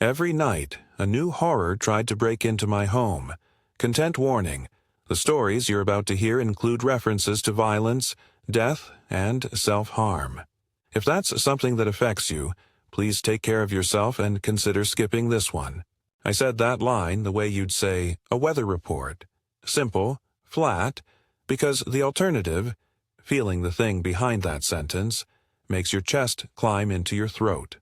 Every night, a new horror tried to break into my home. Content warning: the stories you're about to hear include references to violence, death, and self-harm. If that's something that affects you, please take care of yourself and consider skipping this one. I said that line the way you'd say a weather report. Simple, flat, because the alternative, feeling the thing behind that sentence, makes your chest climb into your throat.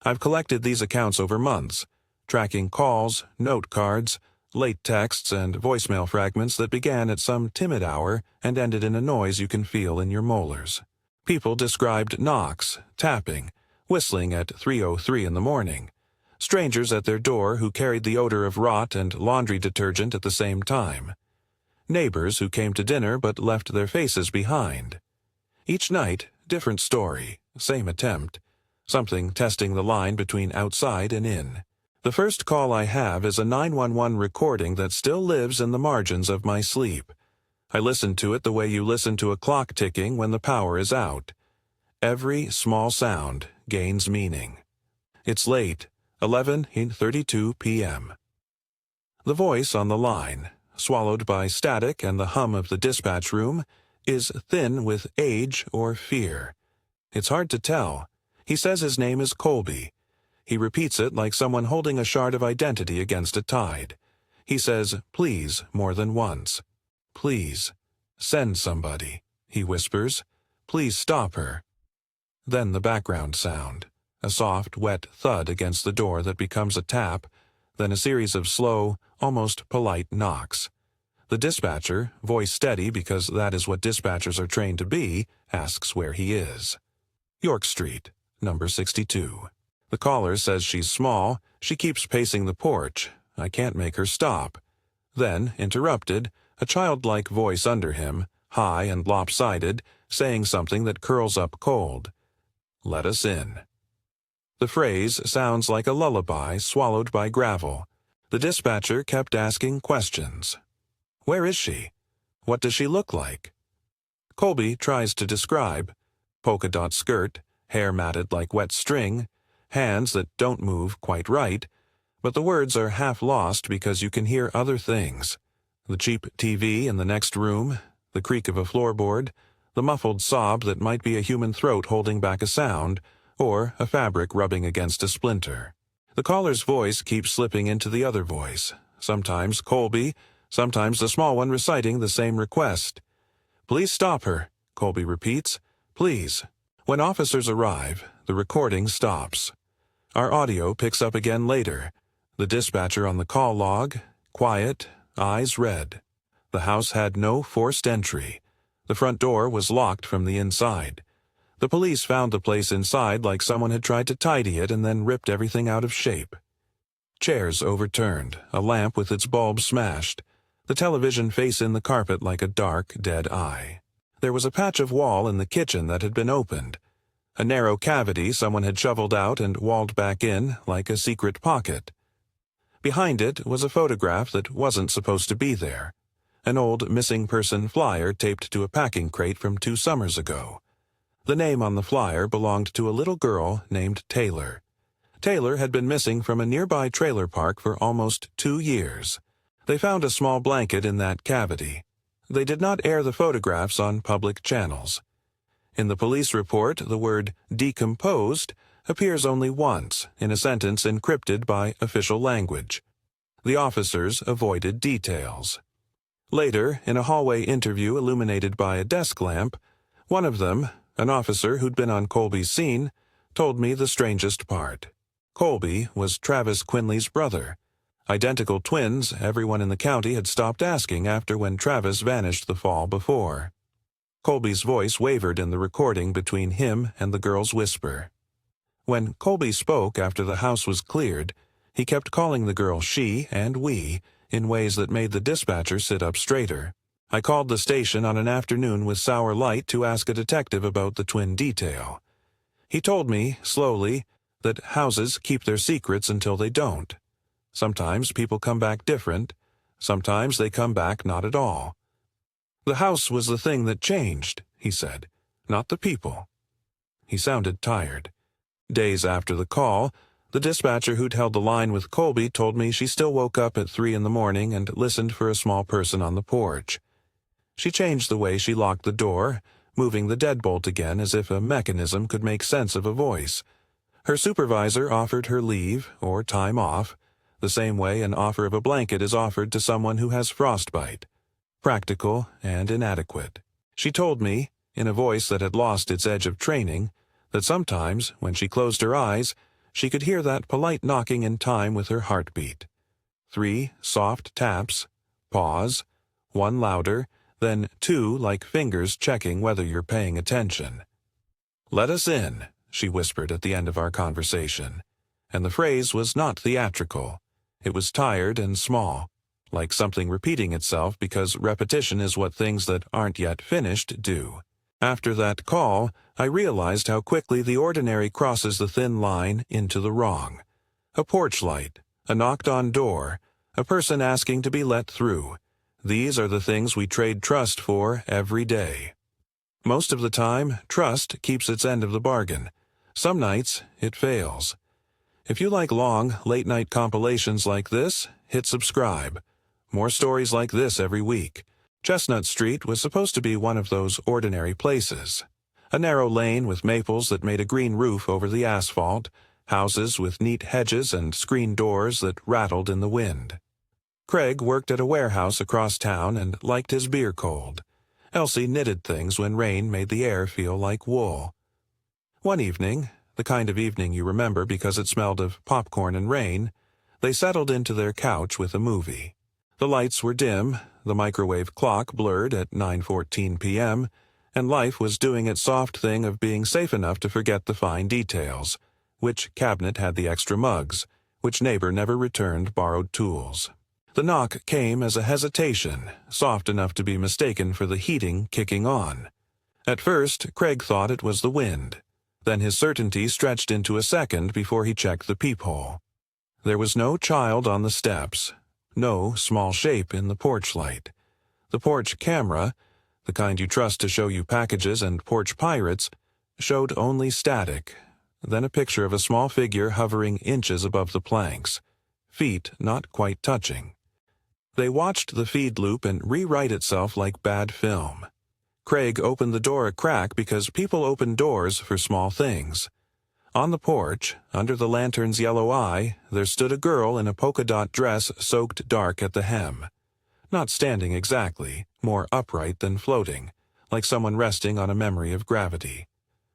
I've collected these accounts over months, tracking calls, note cards, late texts, and voicemail fragments that began at some timid hour and ended in a noise you can feel in your molars. People described knocks, tapping, whistling at 3:03 in the morning, strangers at their door who carried the odor of rot and laundry detergent at the same time, neighbors who came to dinner but left their faces behind. Each night, different story, same attempt, something testing the line between outside and in. The first call I have is a 911 recording that still lives in the margins of my sleep. I listen to it the way you listen to a clock ticking when the power is out. Every small sound gains meaning. It's late, 11:32 p.m. The voice on the line, swallowed by static and the hum of the dispatch room, is thin with age or fear. It's hard to tell. He says his name is Colby. He repeats it like someone holding a shard of identity against a tide. He says, "Please," more than once. "Please. Send somebody," he whispers. "Please stop her." Then the background sound, a soft, wet thud against the door that becomes a tap, then a series of slow, almost polite knocks. The dispatcher, voice steady because that is what dispatchers are trained to be, asks where he is. York Street, number 62. The caller says she's small. She keeps pacing the porch. I can't make her stop. Then, interrupted, a childlike voice under him, high and lopsided, saying something that curls up cold. "Let us in." The phrase sounds like a lullaby swallowed by gravel. The dispatcher kept asking questions. Where is she? What does she look like? Colby tries to describe. Polka dot skirt, hair matted like wet string, hands that don't move quite right, but the words are half lost because you can hear other things. The cheap TV in the next room, the creak of a floorboard, the muffled sob that might be a human throat holding back a sound, or a fabric rubbing against a splinter. The caller's voice keeps slipping into the other voice, sometimes Colby, sometimes the small one reciting the same request. "Please stop her," Colby repeats. "Please." When officers arrive, the recording stops. Our audio picks up again later. The dispatcher on the call log, quiet, eyes red. The house had no forced entry. The front door was locked from the inside. The police found the place inside like someone had tried to tidy it and then ripped everything out of shape. Chairs overturned, a lamp with its bulb smashed, the television face in the carpet like a dark, dead eye. There was a patch of wall in the kitchen that had been opened. A narrow cavity someone had shoveled out and walled back in like a secret pocket. Behind it was a photograph that wasn't supposed to be there. An old missing person flyer taped to a packing crate from 2 summers ago. The name on the flyer belonged to a little girl named Taylor. Taylor had been missing from a nearby trailer park for almost 2 years. They found a small blanket in that cavity. They did not air the photographs on public channels. In the police report, the word decomposed appears only once in a sentence encrypted by official language. The officers avoided details. Later, in a hallway interview illuminated by a desk lamp, one of them, an officer who'd been on Colby's scene, told me the strangest part. Colby was Travis Quinley's brother. Identical twins everyone in the county had stopped asking after when Travis vanished the fall before. Colby's voice wavered in the recording between him and the girl's whisper. When Colby spoke after the house was cleared, he kept calling the girl she and we in ways that made the dispatcher sit up straighter. I called the station on an afternoon with sour light to ask a detective about the twin detail. He told me, slowly, that houses keep their secrets until they don't. Sometimes people come back different. Sometimes they come back not at all. The house was the thing that changed, he said, not the people. He sounded tired. Days after the call, The dispatcher who'd held the line with Colby told me she still woke up at 3 in the morning and listened for a small person on the porch. She changed the way she locked the door, moving the deadbolt again as if a mechanism could make sense of a voice. Her supervisor offered her leave, or time off, the same way an offer of a blanket is offered to someone who has frostbite. Practical and inadequate. She told me, in a voice that had lost its edge of training, that sometimes, when she closed her eyes, she could hear that polite knocking in time with her heartbeat. 3 soft taps, pause, 1 louder, then 2 like fingers checking whether you're paying attention. "Let us in," she whispered at the end of our conversation, and the phrase was not theatrical. It was tired and small, like something repeating itself because repetition is what things that aren't yet finished do. After that call, I realized how quickly the ordinary crosses the thin line into the wrong. A porch light, a knocked-on door, a person asking to be let through. These are the things we trade trust for every day. Most of the time, trust keeps its end of the bargain. Some nights, it fails. If you like long, late-night compilations like this, hit subscribe. More stories like this every week. Chestnut Street was supposed to be one of those ordinary places. A narrow lane with maples that made a green roof over the asphalt, houses with neat hedges and screen doors that rattled in the wind. Craig worked at a warehouse across town and liked his beer cold. Elsie knitted things when rain made the air feel like wool. One evening, the kind of evening you remember because it smelled of popcorn and rain, they settled into their couch with a movie. The lights were dim, the microwave clock blurred at 9:14 p.m., and life was doing its soft thing of being safe enough to forget the fine details. Which cabinet had the extra mugs? Which neighbor never returned borrowed tools? The knock came as a hesitation, soft enough to be mistaken for the heating kicking on. At first, Craig thought it was the wind. Then his certainty stretched into a second before he checked the peephole. There was no child on the steps. No small shape in the porch light. The porch camera, the kind you trust to show you packages and porch pirates, showed only static, then a picture of a small figure hovering inches above the planks, feet not quite touching. They watched the feed loop and rewrite itself like bad film. Craig opened the door a crack because people open doors for small things. On the porch, under the lantern's yellow eye, there stood a girl in a polka-dot dress soaked dark at the hem. Not standing exactly, more upright than floating, like someone resting on a memory of gravity.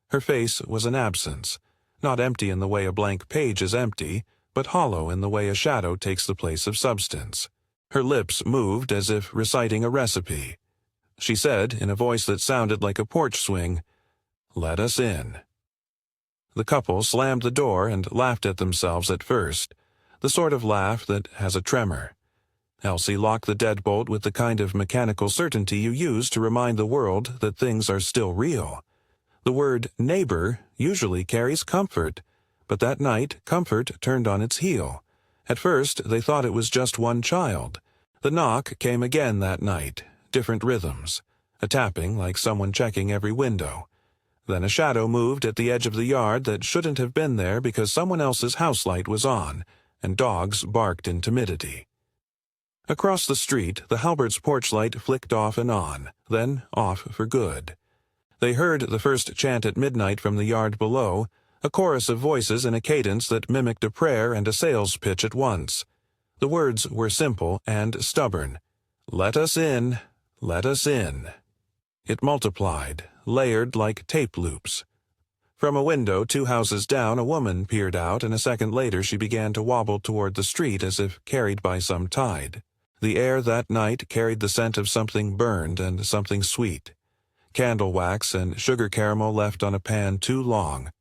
Her face was an absence, not empty in the way a blank page is empty, but hollow in the way a shadow takes the place of substance. Her lips moved as if reciting a recipe. She said, in a voice that sounded like a porch swing, "Let us in." The couple slammed the door and laughed at themselves at first, the sort of laugh that has a tremor. Elsie locked the deadbolt with the kind of mechanical certainty you use to remind the world that things are still real. The word neighbor usually carries comfort, but that night comfort turned on its heel. At first they thought it was just one child. The knock came again that night, different rhythms, a tapping like someone checking every window. Then a shadow moved at the edge of the yard that shouldn't have been there because someone else's house light was on, and dogs barked in timidity. Across the street, the Halbert's porch light flicked off and on, then off for good. They heard the first chant at midnight from the yard below, a chorus of voices in a cadence that mimicked a prayer and a sales pitch at once. The words were simple and stubborn. "Let us in, let us in." It multiplied, layered like tape loops. From a window 2 houses down, a woman peered out, and a second later she began to wobble toward the street as if carried by some tide. The air that night carried the scent of something burned and something sweet. Candle wax and sugar caramel left on a pan too long,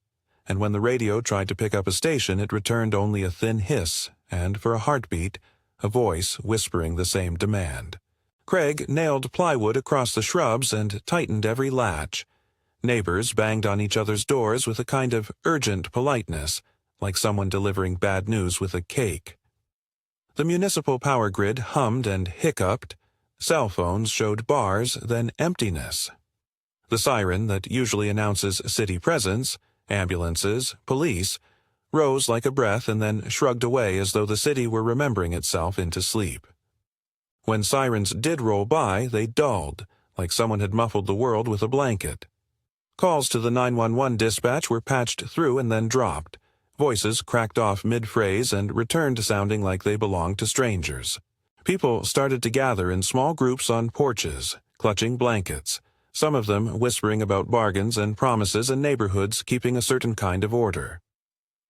and when the radio tried to pick up a station it returned only a thin hiss, and for a heartbeat, a voice whispering the same demand. Craig nailed plywood across the shrubs and tightened every latch. Neighbors banged on each other's doors with a kind of urgent politeness, like someone delivering bad news with a cake. The municipal power grid hummed and hiccuped. Cell phones showed bars, then emptiness. The siren that usually announces city presence, ambulances, police, rose like a breath and then shrugged away as though the city were remembering itself into sleep. When sirens did roll by, they dulled, like someone had muffled the world with a blanket. Calls to the 911 dispatch were patched through and then dropped. Voices cracked off mid-phrase and returned sounding like they belonged to strangers. People started to gather in small groups on porches, clutching blankets, some of them whispering about bargains and promises and neighborhoods keeping a certain kind of order.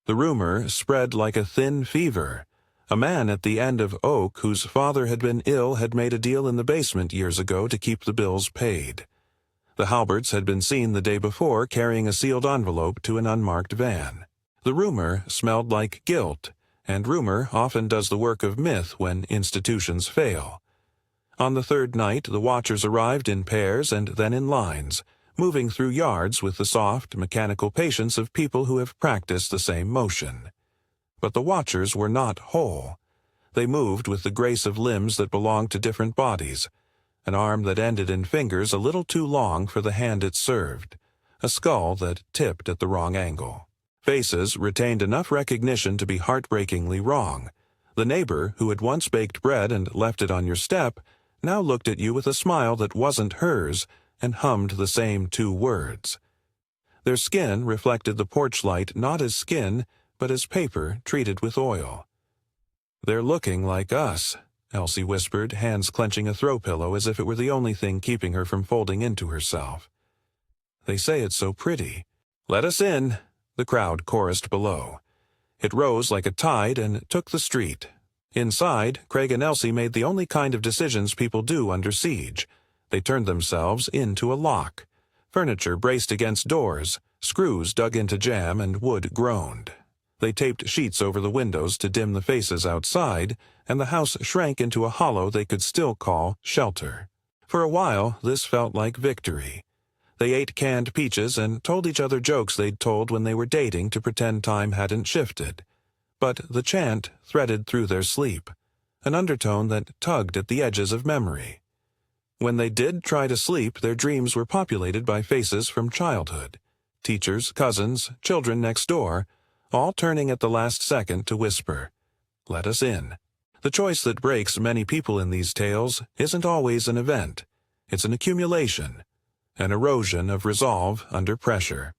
The rumor spread like a thin fever. A man at the end of Oak whose father had been ill had made a deal in the basement years ago to keep the bills paid. The Halberts had been seen the day before carrying a sealed envelope to an unmarked van. The rumor smelled like guilt, and rumor often does the work of myth when institutions fail. On the third night, the watchers arrived in pairs and then in lines, moving through yards with the soft, mechanical patience of people who have practiced the same motion. But the watchers were not whole. They moved with the grace of limbs that belonged to different bodies, an arm that ended in fingers a little too long for the hand it served, a skull that tipped at the wrong angle. Faces retained enough recognition to be heartbreakingly wrong. The neighbor who had once baked bread and left it on your step now looked at you with a smile that wasn't hers and hummed the same two words. Their skin reflected the porch light not as skin, but as paper treated with oil. "They're looking like us," Elsie whispered, hands clenching a throw pillow as if it were the only thing keeping her from folding into herself. "They say it's so pretty." "Let us in," the crowd chorused below. It rose like a tide and took the street. Inside, Craig and Elsie made the only kind of decisions people do under siege. They turned themselves into a lock. Furniture braced against doors, screws dug into jamb, and wood groaned. They taped sheets over the windows to dim the faces outside, and the house shrank into a hollow they could still call shelter. For a while, this felt like victory. They ate canned peaches and told each other jokes they'd told when they were dating to pretend time hadn't shifted. But the chant threaded through their sleep, an undertone that tugged at the edges of memory. When they did try to sleep, their dreams were populated by faces from childhood. Teachers, cousins, children next door, all turning at the last second to whisper, "Let us in." The choice that breaks many people in these tales isn't always an event. It's an accumulation, an erosion of resolve under pressure.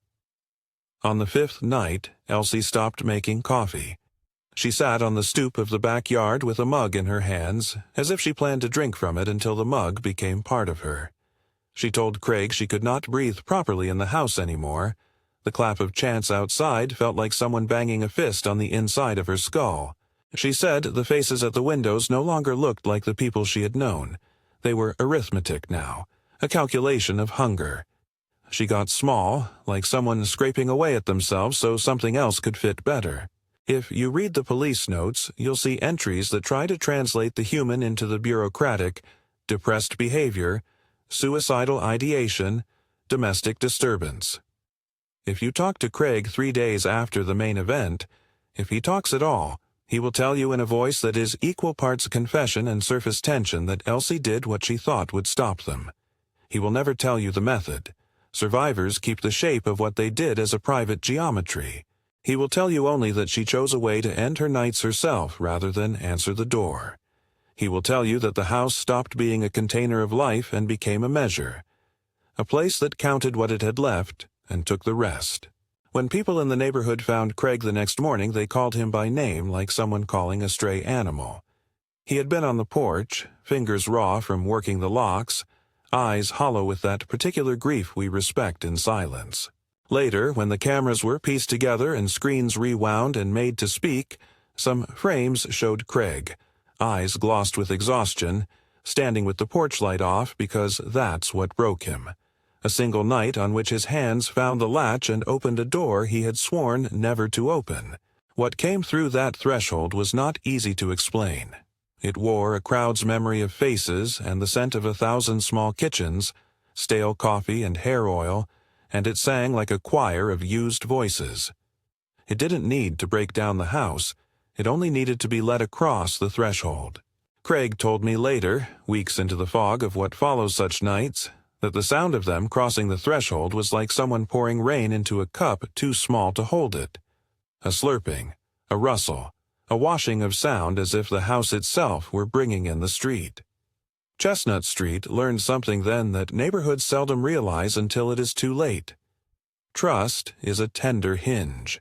On the fifth night, Elsie stopped making coffee. She sat on the stoop of the backyard with a mug in her hands, as if she planned to drink from it until the mug became part of her. She told Craig she could not breathe properly in the house anymore. The clap of chants outside felt like someone banging a fist on the inside of her skull. She said the faces at the windows no longer looked like the people she had known. They were arithmetic now, a calculation of hunger. She got small, like someone scraping away at themselves so something else could fit better. If you read the police notes, you'll see entries that try to translate the human into the bureaucratic: depressed behavior, suicidal ideation, domestic disturbance. If you talk to Craig 3 days after the main event, if he talks at all, he will tell you in a voice that is equal parts confession and surface tension that Elsie did what she thought would stop them. He will never tell you the method. Survivors keep the shape of what they did as a private geometry. He will tell you only that she chose a way to end her nights herself rather than answer the door. He will tell you that the house stopped being a container of life and became a measure, a place that counted what it had left and took the rest. When people in the neighborhood found Craig the next morning, they called him by name like someone calling a stray animal. He had been on the porch, fingers raw from working the locks, eyes hollow with that particular grief we respect in silence. Later, when the cameras were pieced together and screens rewound and made to speak, some frames showed Craig, eyes glossed with exhaustion, standing with the porch light off because that's what broke him. A single night on which his hands found the latch and opened a door he had sworn never to open. What came through that threshold was not easy to explain. It wore a crowd's memory of faces and the scent of 1,000 small kitchens, stale coffee and hair oil, and it sang like a choir of used voices. It didn't need to break down the house. It only needed to be led across the threshold. Craig told me later, weeks into the fog of what follows such nights, that the sound of them crossing the threshold was like someone pouring rain into a cup too small to hold it. A slurping, a rustle, a washing of sound as if the house itself were bringing in the street. Chestnut Street learned something then that neighborhoods seldom realize until it is too late. Trust is a tender hinge.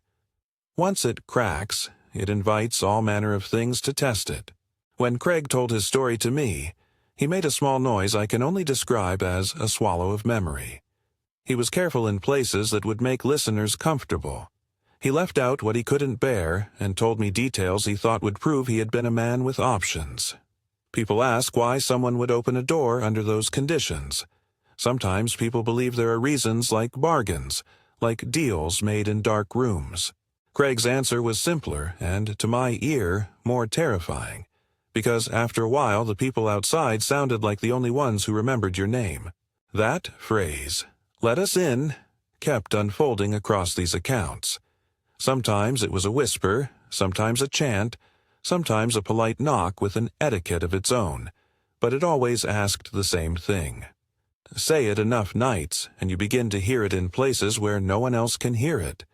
Once it cracks, it invites all manner of things to test it. When Craig told his story to me, he made a small noise I can only describe as a swallow of memory. He was careful in places that would make listeners comfortable. He left out what he couldn't bear and told me details he thought would prove he had been a man with options. People ask why someone would open a door under those conditions. Sometimes people believe there are reasons like bargains, like deals made in dark rooms. Craig's answer was simpler and, to my ear, more terrifying, because after a while the people outside sounded like the only ones who remembered your name. That phrase, "Let us in," kept unfolding across these accounts. Sometimes it was a whisper, sometimes a chant, sometimes a polite knock with an etiquette of its own, but it always asked the same thing. Say it enough nights, and you begin to hear it in places where no one else can hear it.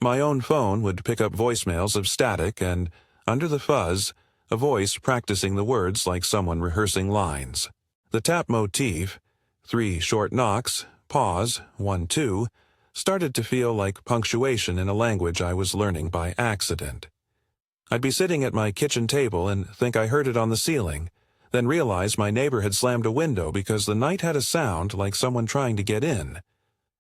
My own phone would pick up voicemails of static and, under the fuzz, a voice practicing the words like someone rehearsing lines. The tap motif, 3 short knocks, pause, 1, 2, started to feel like punctuation in a language I was learning by accident. I'd be sitting at my kitchen table and think I heard it on the ceiling, then realize my neighbor had slammed a window because the night had a sound like someone trying to get in.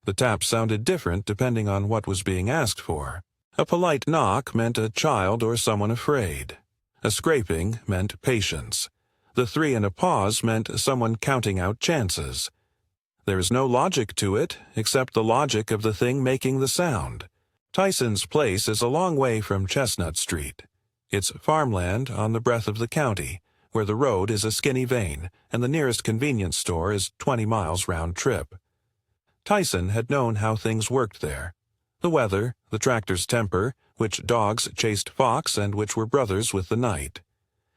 The taps sounded different depending on what was being asked for. A polite knock meant a child or someone afraid. A scraping meant patience. The 3 and a pause meant someone counting out chances. There is no logic to it, except the logic of the thing making the sound. Tyson's place is a long way from Chestnut Street. It's farmland on the breadth of the county, where the road is a skinny vein and the nearest convenience store is 20 miles round trip. Tyson had known how things worked there. The weather, the tractor's temper, which dogs chased fox and which were brothers with the night.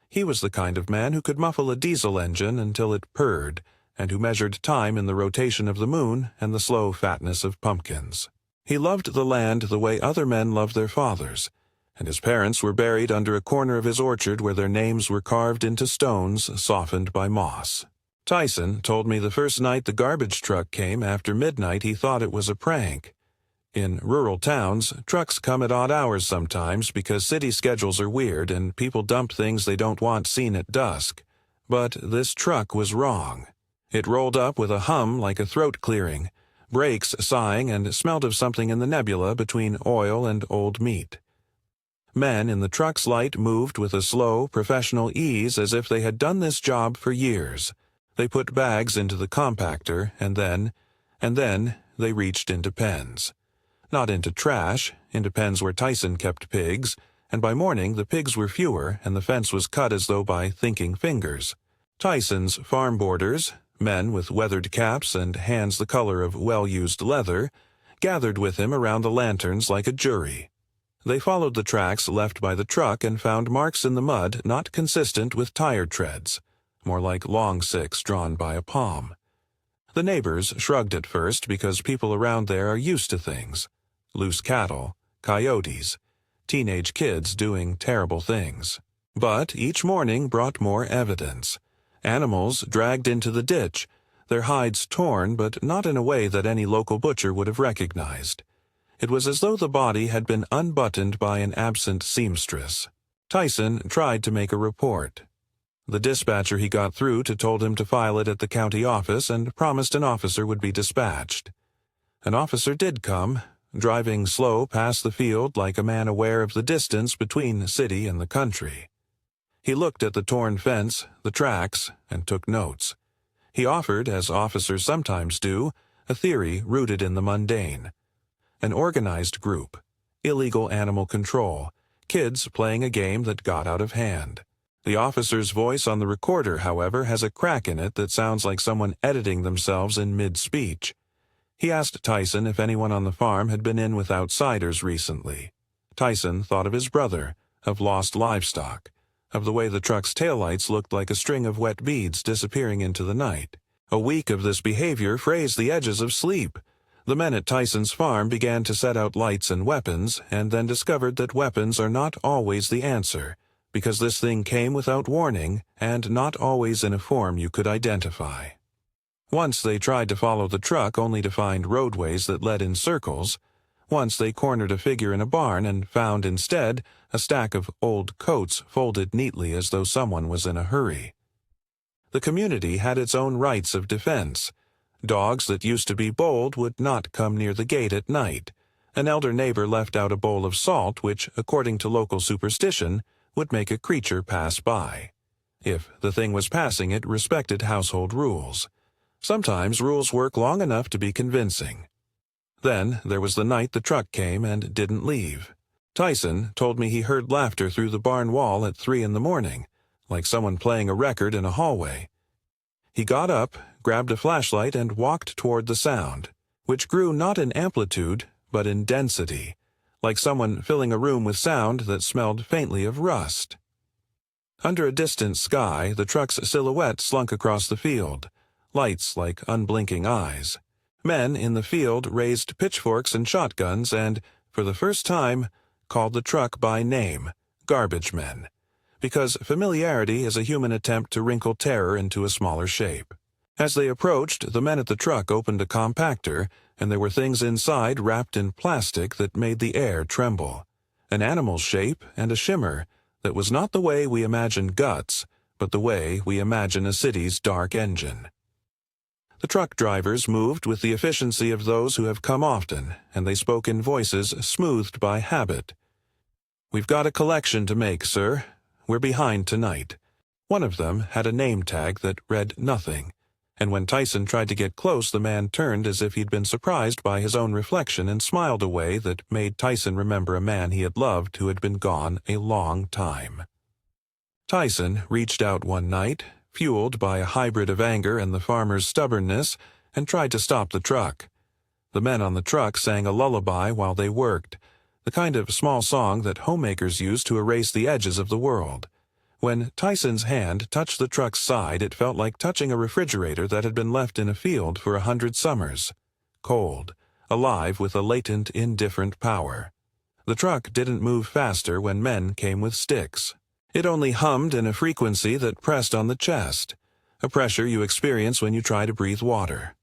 He was the kind of man who could muffle a diesel engine until it purred, and who measured time in the rotation of the moon and the slow fatness of pumpkins. He loved the land the way other men loved their fathers, and his parents were buried under a corner of his orchard where their names were carved into stones softened by moss. Tyson told me the first night the garbage truck came after midnight he thought it was a prank. In rural towns, trucks come at odd hours sometimes because city schedules are weird and people dump things they don't want seen at dusk. But this truck was wrong. It rolled up with a hum like a throat clearing, brakes sighing, and smelled of something in the nebula between oil and old meat. Men in the truck's light moved with a slow, professional ease as if they had done this job for years. They put bags into the compactor, and then they reached into pens. Not into trash, into pens where Tyson kept pigs, and by morning the pigs were fewer and the fence was cut as though by thinking fingers. Tyson's farm boarders, men with weathered caps and hands the color of well-used leather, gathered with him around the lanterns like a jury. They followed the tracks left by the truck and found marks in the mud not consistent with tire treads, more like long sticks drawn by a palm. The neighbors shrugged at first because people around there are used to things. Loose cattle, coyotes, teenage kids doing terrible things. But each morning brought more evidence. Animals dragged into the ditch, their hides torn but not in a way that any local butcher would have recognized. It was as though the body had been unbuttoned by an absent seamstress. Tyson tried to make a report. The dispatcher he got through to told him to file it at the county office and promised an officer would be dispatched. An officer did come, driving slow past the field like a man aware of the distance between the city and the country. He looked at the torn fence, the tracks, and took notes. He offered, as officers sometimes do, a theory rooted in the mundane. An organized group, illegal animal control, kids playing a game that got out of hand. The officer's voice on the recorder, however, has a crack in it that sounds like someone editing themselves in mid-speech. He asked Tyson if anyone on the farm had been in with outsiders recently. Tyson thought of his brother, of lost livestock, of the way the truck's taillights looked like a string of wet beads disappearing into the night. A week of this behavior frazed the edges of sleep. The men at Tyson's farm began to set out lights and weapons, and then discovered that weapons are not always the answer, because this thing came without warning and not always in a form you could identify. Once they tried to follow the truck only to find roadways that led in circles. Once they cornered a figure in a barn and found instead a stack of old coats folded neatly as though someone was in a hurry. The community had its own rights of defense. Dogs that used to be bold would not come near the gate at night. An elder neighbor left out a bowl of salt which, according to local superstition, would make a creature pass by. If the thing was passing, it respected household rules. Sometimes rules work long enough to be convincing. Then there was the night the truck came and didn't leave. Tyson told me he heard laughter through the barn wall at 3 a.m, like someone playing a record in a hallway. He got up, grabbed a flashlight, and walked toward the sound, which grew not in amplitude, but in density, like someone filling a room with sound that smelled faintly of rust. Under a distant sky, the truck's silhouette slunk across the field, lights like unblinking eyes. Men in the field raised pitchforks and shotguns and, for the first time, called the truck by name, garbage men, because familiarity is a human attempt to wrinkle terror into a smaller shape. As they approached, the men at the truck opened a compactor, and there were things inside wrapped in plastic that made the air tremble. An animal's shape and a shimmer that was not the way we imagine guts, but the way we imagine a city's dark engine. The truck drivers moved with the efficiency of those who have come often, and they spoke in voices smoothed by habit. "We've got a collection to make, sir. We're behind tonight." One of them had a name tag that read nothing, and when Tyson tried to get close, the man turned as if he'd been surprised by his own reflection and smiled a way that made Tyson remember a man he had loved who had been gone a long time. Tyson reached out one night, fueled by a hybrid of anger and the farmer's stubbornness, and tried to stop the truck. The men on the truck sang a lullaby while they worked, the kind of small song that homemakers use to erase the edges of the world. When Tyson's hand touched the truck's side, it felt like touching a refrigerator that had been left in a field for 100 summers. Cold, alive with a latent, indifferent power. The truck didn't move faster when men came with sticks. It only hummed in a frequency that pressed on the chest, a pressure you experience when you try to breathe water.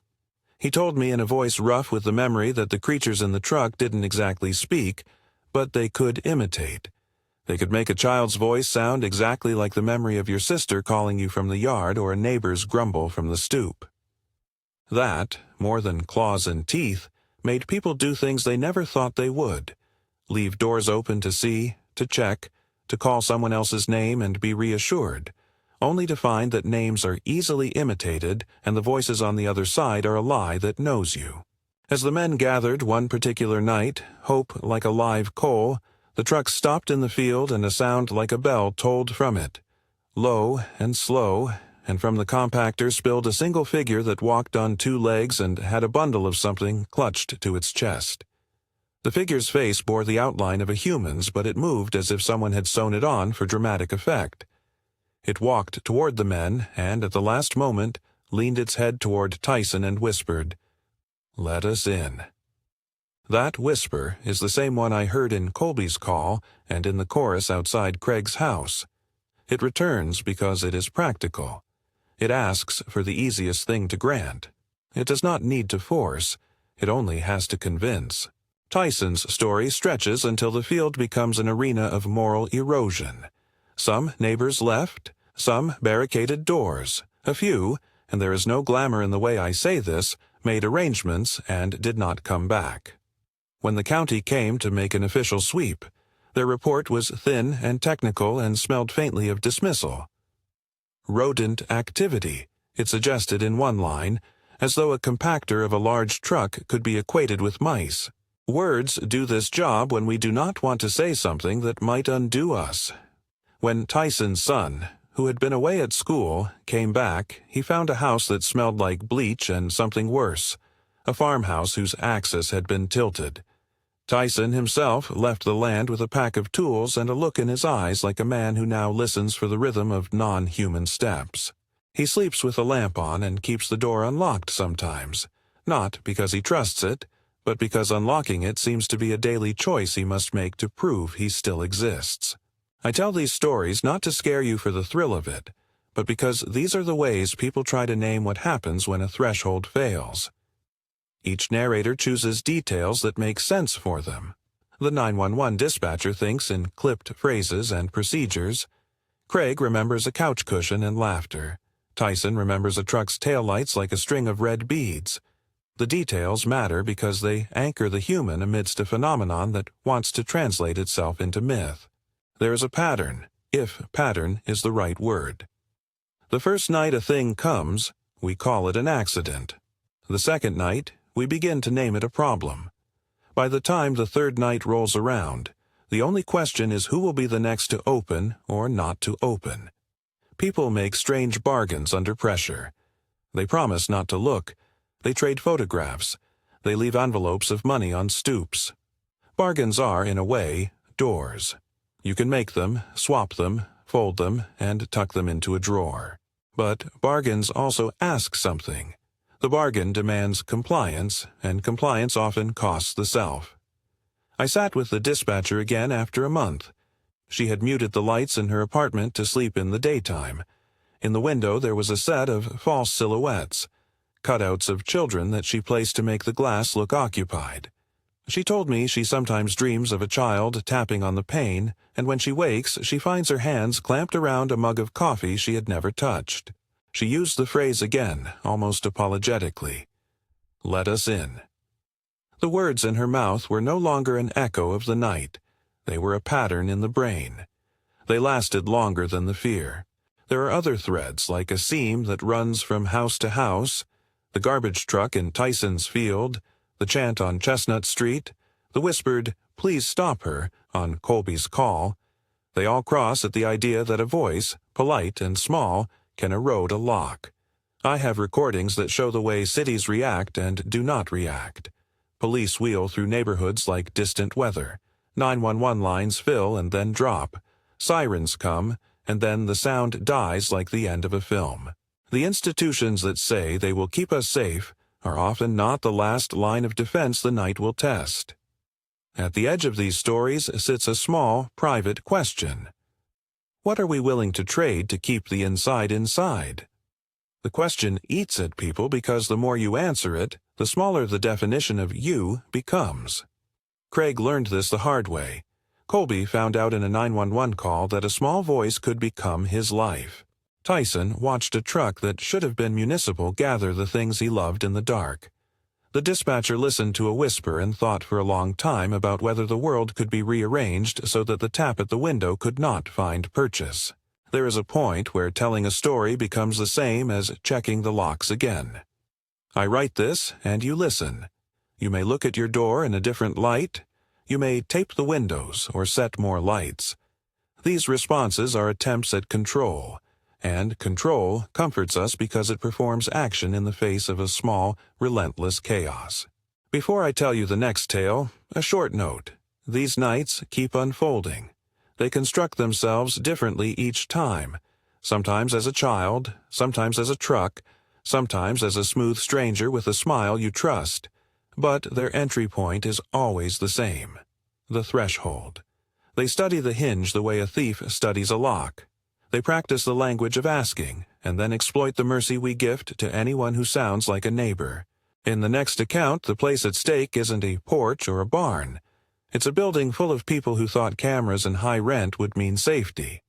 He told me in a voice rough with the memory that the creatures in the truck didn't exactly speak, but they could imitate. They could make a child's voice sound exactly like the memory of your sister calling you from the yard or a neighbor's grumble from the stoop. That, more than claws and teeth, made people do things they never thought they would. Leave doors open to see, to check, to call someone else's name and be reassured, only to find that names are easily imitated and the voices on the other side are a lie that knows you. As the men gathered one particular night, hope like a live coal, the truck stopped in the field and a sound like a bell tolled from it. Low and slow, and from the compactor spilled a single figure that walked on 2 legs and had a bundle of something clutched to its chest. The figure's face bore the outline of a human's, but it moved as if someone had sewn it on for dramatic effect. It walked toward the men and, at the last moment, leaned its head toward Tyson and whispered, "Let us in." That whisper is the same one I heard in Colby's call and in the chorus outside Craig's house. It returns because it is practical. It asks for the easiest thing to grant. It does not need to force. It only has to convince. Tyson's story stretches until the field becomes an arena of moral erosion. Some neighbors left, some barricaded doors, a few, and there is no glamour in the way I say this, made arrangements and did not come back. When the county came to make an official sweep, their report was thin and technical and smelled faintly of dismissal. Rodent activity, it suggested in one line, as though a compactor of a large truck could be equated with mice. Words do this job when we do not want to say something that might undo us. When Tyson's son, who had been away at school, came back, he found a house that smelled like bleach and something worse, a farmhouse whose axis had been tilted. Tyson himself left the land with a pack of tools and a look in his eyes like a man who now listens for the rhythm of non-human steps. He sleeps with a lamp on and keeps the door unlocked sometimes, Not because he trusts it, but because unlocking it seems to be a daily choice he must make to prove he still exists. I tell these stories not to scare you for the thrill of it, but because these are the ways people try to name what happens when a threshold fails. Each narrator chooses details that make sense for them. The 911 dispatcher thinks in clipped phrases and procedures. Craig remembers a couch cushion and laughter. Tyson remembers a truck's taillights like a string of red beads. The details matter because they anchor the human amidst a phenomenon that wants to translate itself into myth. There is a pattern, if pattern is the right word. The first night a thing comes, we call it an accident. The second night, we begin to name it a problem. By the time the third night rolls around, the only question is who will be the next to open or not to open. People make strange bargains under pressure. They promise not to look. They trade photographs. They leave envelopes of money on stoops. Bargains are, in a way, doors. You can make them, swap them, fold them, and tuck them into a drawer. But bargains also ask something. The bargain demands compliance, and compliance often costs the self. I sat with the dispatcher again after a month. She had muted the lights in her apartment to sleep in the daytime. In the window there was a set of false silhouettes, cutouts of children that she placed to make the glass look occupied. She told me she sometimes dreams of a child tapping on the pane, and when she wakes, she finds her hands clamped around a mug of coffee she had never touched. She used the phrase again, almost apologetically. "Let us in." The words in her mouth were no longer an echo of the night. They were a pattern in the brain. They lasted longer than the fear. There are other threads, like a seam that runs from house to house, the garbage truck in Tyson's field, the chant on Chestnut Street, the whispered, "Please stop her," on Colby's call. They all cross at the idea that a voice, polite and small, can erode a lock. I have recordings that show the way cities react and do not react. Police wheel through neighborhoods like distant weather. 911 lines fill and then drop. Sirens come, and then the sound dies like the end of a film. The institutions that say they will keep us safe are often not the last line of defense the night will test. At the edge of these stories sits a small, private question. What are we willing to trade to keep the inside inside? The question eats at people because the more you answer it, the smaller the definition of you becomes. Craig learned this the hard way. Colby found out in a 911 call that a small voice could become his life. Tyson watched a truck that should have been municipal gather the things he loved in the dark. The dispatcher listened to a whisper and thought for a long time about whether the world could be rearranged so that the tap at the window could not find purchase. There is a point where telling a story becomes the same as checking the locks again. I write this, and you listen. You may look at your door in a different light. You may tape the windows or set more lights. These responses are attempts at control, and control comforts us because it performs action in the face of a small, relentless chaos. Before I tell you the next tale, a short note. These nights keep unfolding. They construct themselves differently each time, sometimes as a child, sometimes as a truck, sometimes as a smooth stranger with a smile you trust, but their entry point is always the same, the threshold. They study the hinge the way a thief studies a lock. They practice the language of asking, and then exploit the mercy we gift to anyone who sounds like a neighbor. In the next account, the place at stake isn't a porch or a barn. It's a building full of people who thought cameras and high rent would mean safety.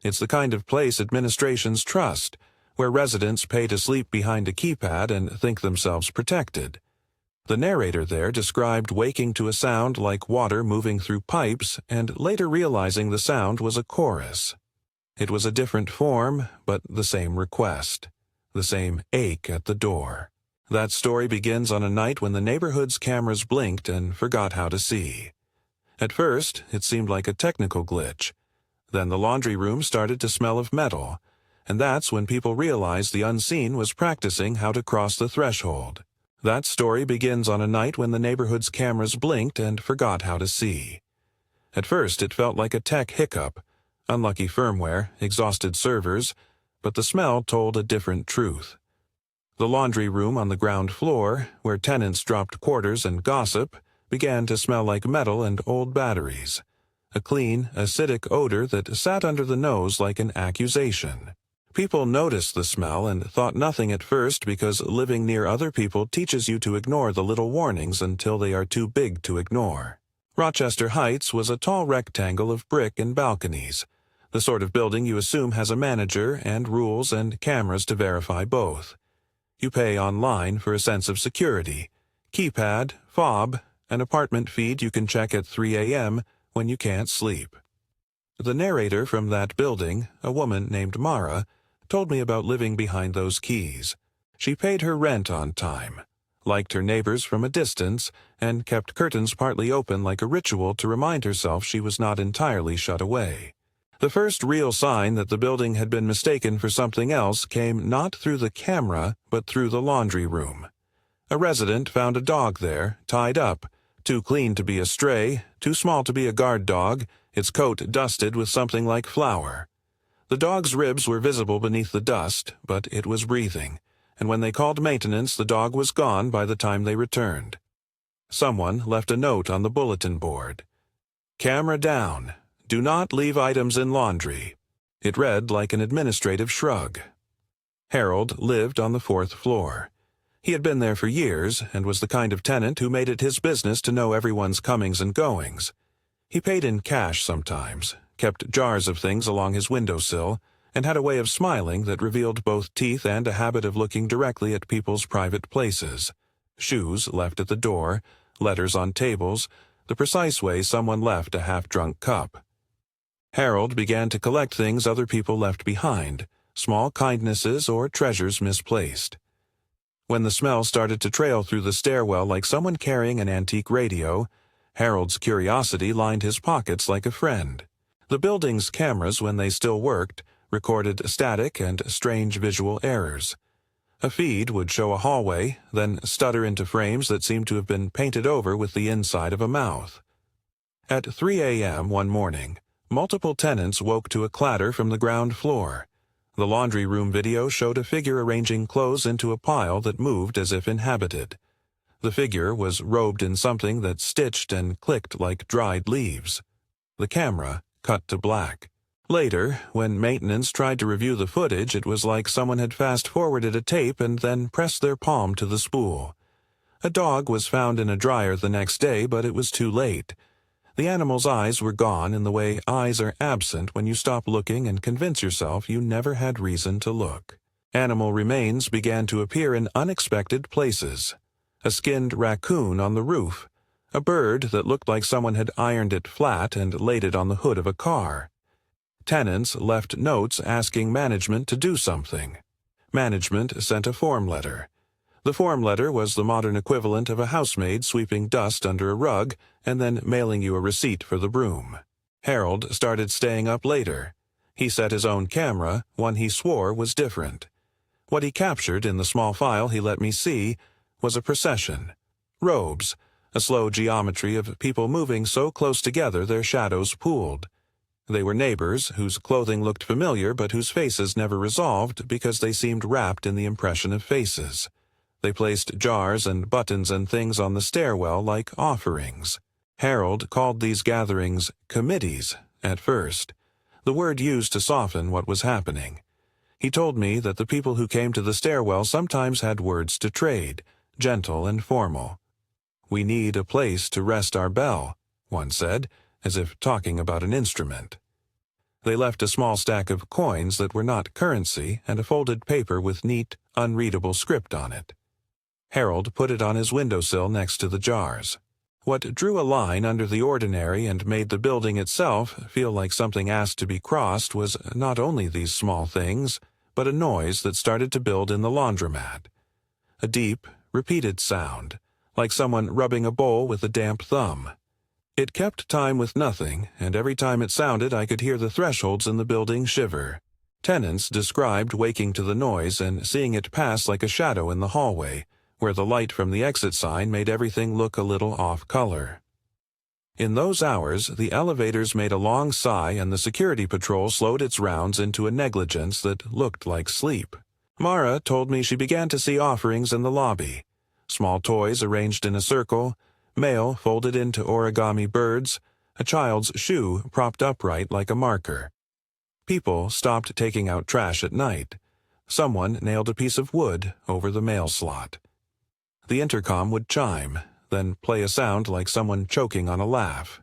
It's the kind of place administrations trust, where residents pay to sleep behind a keypad and think themselves protected. The narrator there described waking to a sound like water moving through pipes and later realizing the sound was a chorus. It was a different form, but the same request, the same ache at the door. That story begins on a night when the neighborhood's cameras blinked and forgot how to see. At first, it seemed like a technical glitch. Then the laundry room started to smell of metal, and that's when people realized the unseen was practicing how to cross the threshold. That story begins on a night when the neighborhood's cameras blinked and forgot how to see. At first, it felt like a tech hiccup, unlucky firmware, exhausted servers, but the smell told a different truth. The laundry room on the ground floor, where tenants dropped quarters and gossip, began to smell like metal and old batteries. A clean, acidic odor that sat under the nose like an accusation. People noticed the smell and thought nothing at first because living near other people teaches you to ignore the little warnings until they are too big to ignore. Rochester Heights was a tall rectangle of brick and balconies, the sort of building you assume has a manager and rules and cameras to verify both. You pay online for a sense of security, keypad, fob, an apartment feed you can check at 3 a.m. when you can't sleep. The narrator from that building, a woman named Mara, told me about living behind those keys. She paid her rent on time, liked her neighbors from a distance, and kept curtains partly open like a ritual to remind herself she was not entirely shut away. The first real sign that the building had been mistaken for something else came not through the camera, but through the laundry room. A resident found a dog there, tied up, too clean to be a stray, too small to be a guard dog, its coat dusted with something like flour. The dog's ribs were visible beneath the dust, but it was breathing, and when they called maintenance, the dog was gone by the time they returned. Someone left a note on the bulletin board. "Camera down. Do not leave items in laundry." It read like an administrative shrug. Harold lived on the 4th floor. He had been there for years and was the kind of tenant who made it his business to know everyone's comings and goings. He paid in cash sometimes, kept jars of things along his windowsill, and had a way of smiling that revealed both teeth and a habit of looking directly at people's private places. Shoes left at the door, letters on tables, the precise way someone left a half-drunk cup. Harold began to collect things other people left behind, small kindnesses or treasures misplaced. When the smell started to trail through the stairwell like someone carrying an antique radio, Harold's curiosity lined his pockets like a friend. The building's cameras, when they still worked, recorded static and strange visual errors. A feed would show a hallway, then stutter into frames that seemed to have been painted over with the inside of a mouth. At 3 a.m. one morning, multiple tenants woke to a clatter from the ground floor. The laundry room video showed a figure arranging clothes into a pile that moved as if inhabited. The figure was robed in something that stitched and clicked like dried leaves. The camera cut to black. Later, when maintenance tried to review the footage, it was like someone had fast-forwarded a tape and then pressed their palm to the spool. A dog was found in a dryer the next day, but it was too late. The animal's eyes were gone in the way eyes are absent when you stop looking and convince yourself you never had reason to look. Animal remains began to appear in unexpected places. A skinned raccoon on the roof, a bird that looked like someone had ironed it flat and laid it on the hood of a car. Tenants left notes asking management to do something. Management sent a form letter. The form letter was the modern equivalent of a housemaid sweeping dust under a rug and then mailing you a receipt for the broom. Harold started staying up later. He set his own camera, one he swore was different. What he captured in the small file he let me see was a procession. Robes, a slow geometry of people moving so close together their shadows pooled. They were neighbors whose clothing looked familiar but whose faces never resolved because they seemed wrapped in the impression of faces. They placed jars and buttons and things on the stairwell like offerings. Harold called these gatherings committees at first, the word used to soften what was happening. He told me that the people who came to the stairwell sometimes had words to trade, gentle and formal. "We need a place to rest our bell," one said, as if talking about an instrument. They left a small stack of coins that were not currency and a folded paper with neat, unreadable script on it. Harold put it on his windowsill next to the jars. What drew a line under the ordinary and made the building itself feel like something asked to be crossed was not only these small things, but a noise that started to build in the laundromat. A deep, repeated sound, like someone rubbing a bowl with a damp thumb. It kept time with nothing, and every time it sounded I could hear the thresholds in the building shiver. Tenants described waking to the noise and seeing it pass like a shadow in the hallway, where the light from the exit sign made everything look a little off-color. In those hours, the elevators made a long sigh and the security patrol slowed its rounds into a negligence that looked like sleep. Mara told me she began to see offerings in the lobby. Small toys arranged in a circle, mail folded into origami birds, a child's shoe propped upright like a marker. People stopped taking out trash at night. Someone nailed a piece of wood over the mail slot. The intercom would chime, then play a sound like someone choking on a laugh.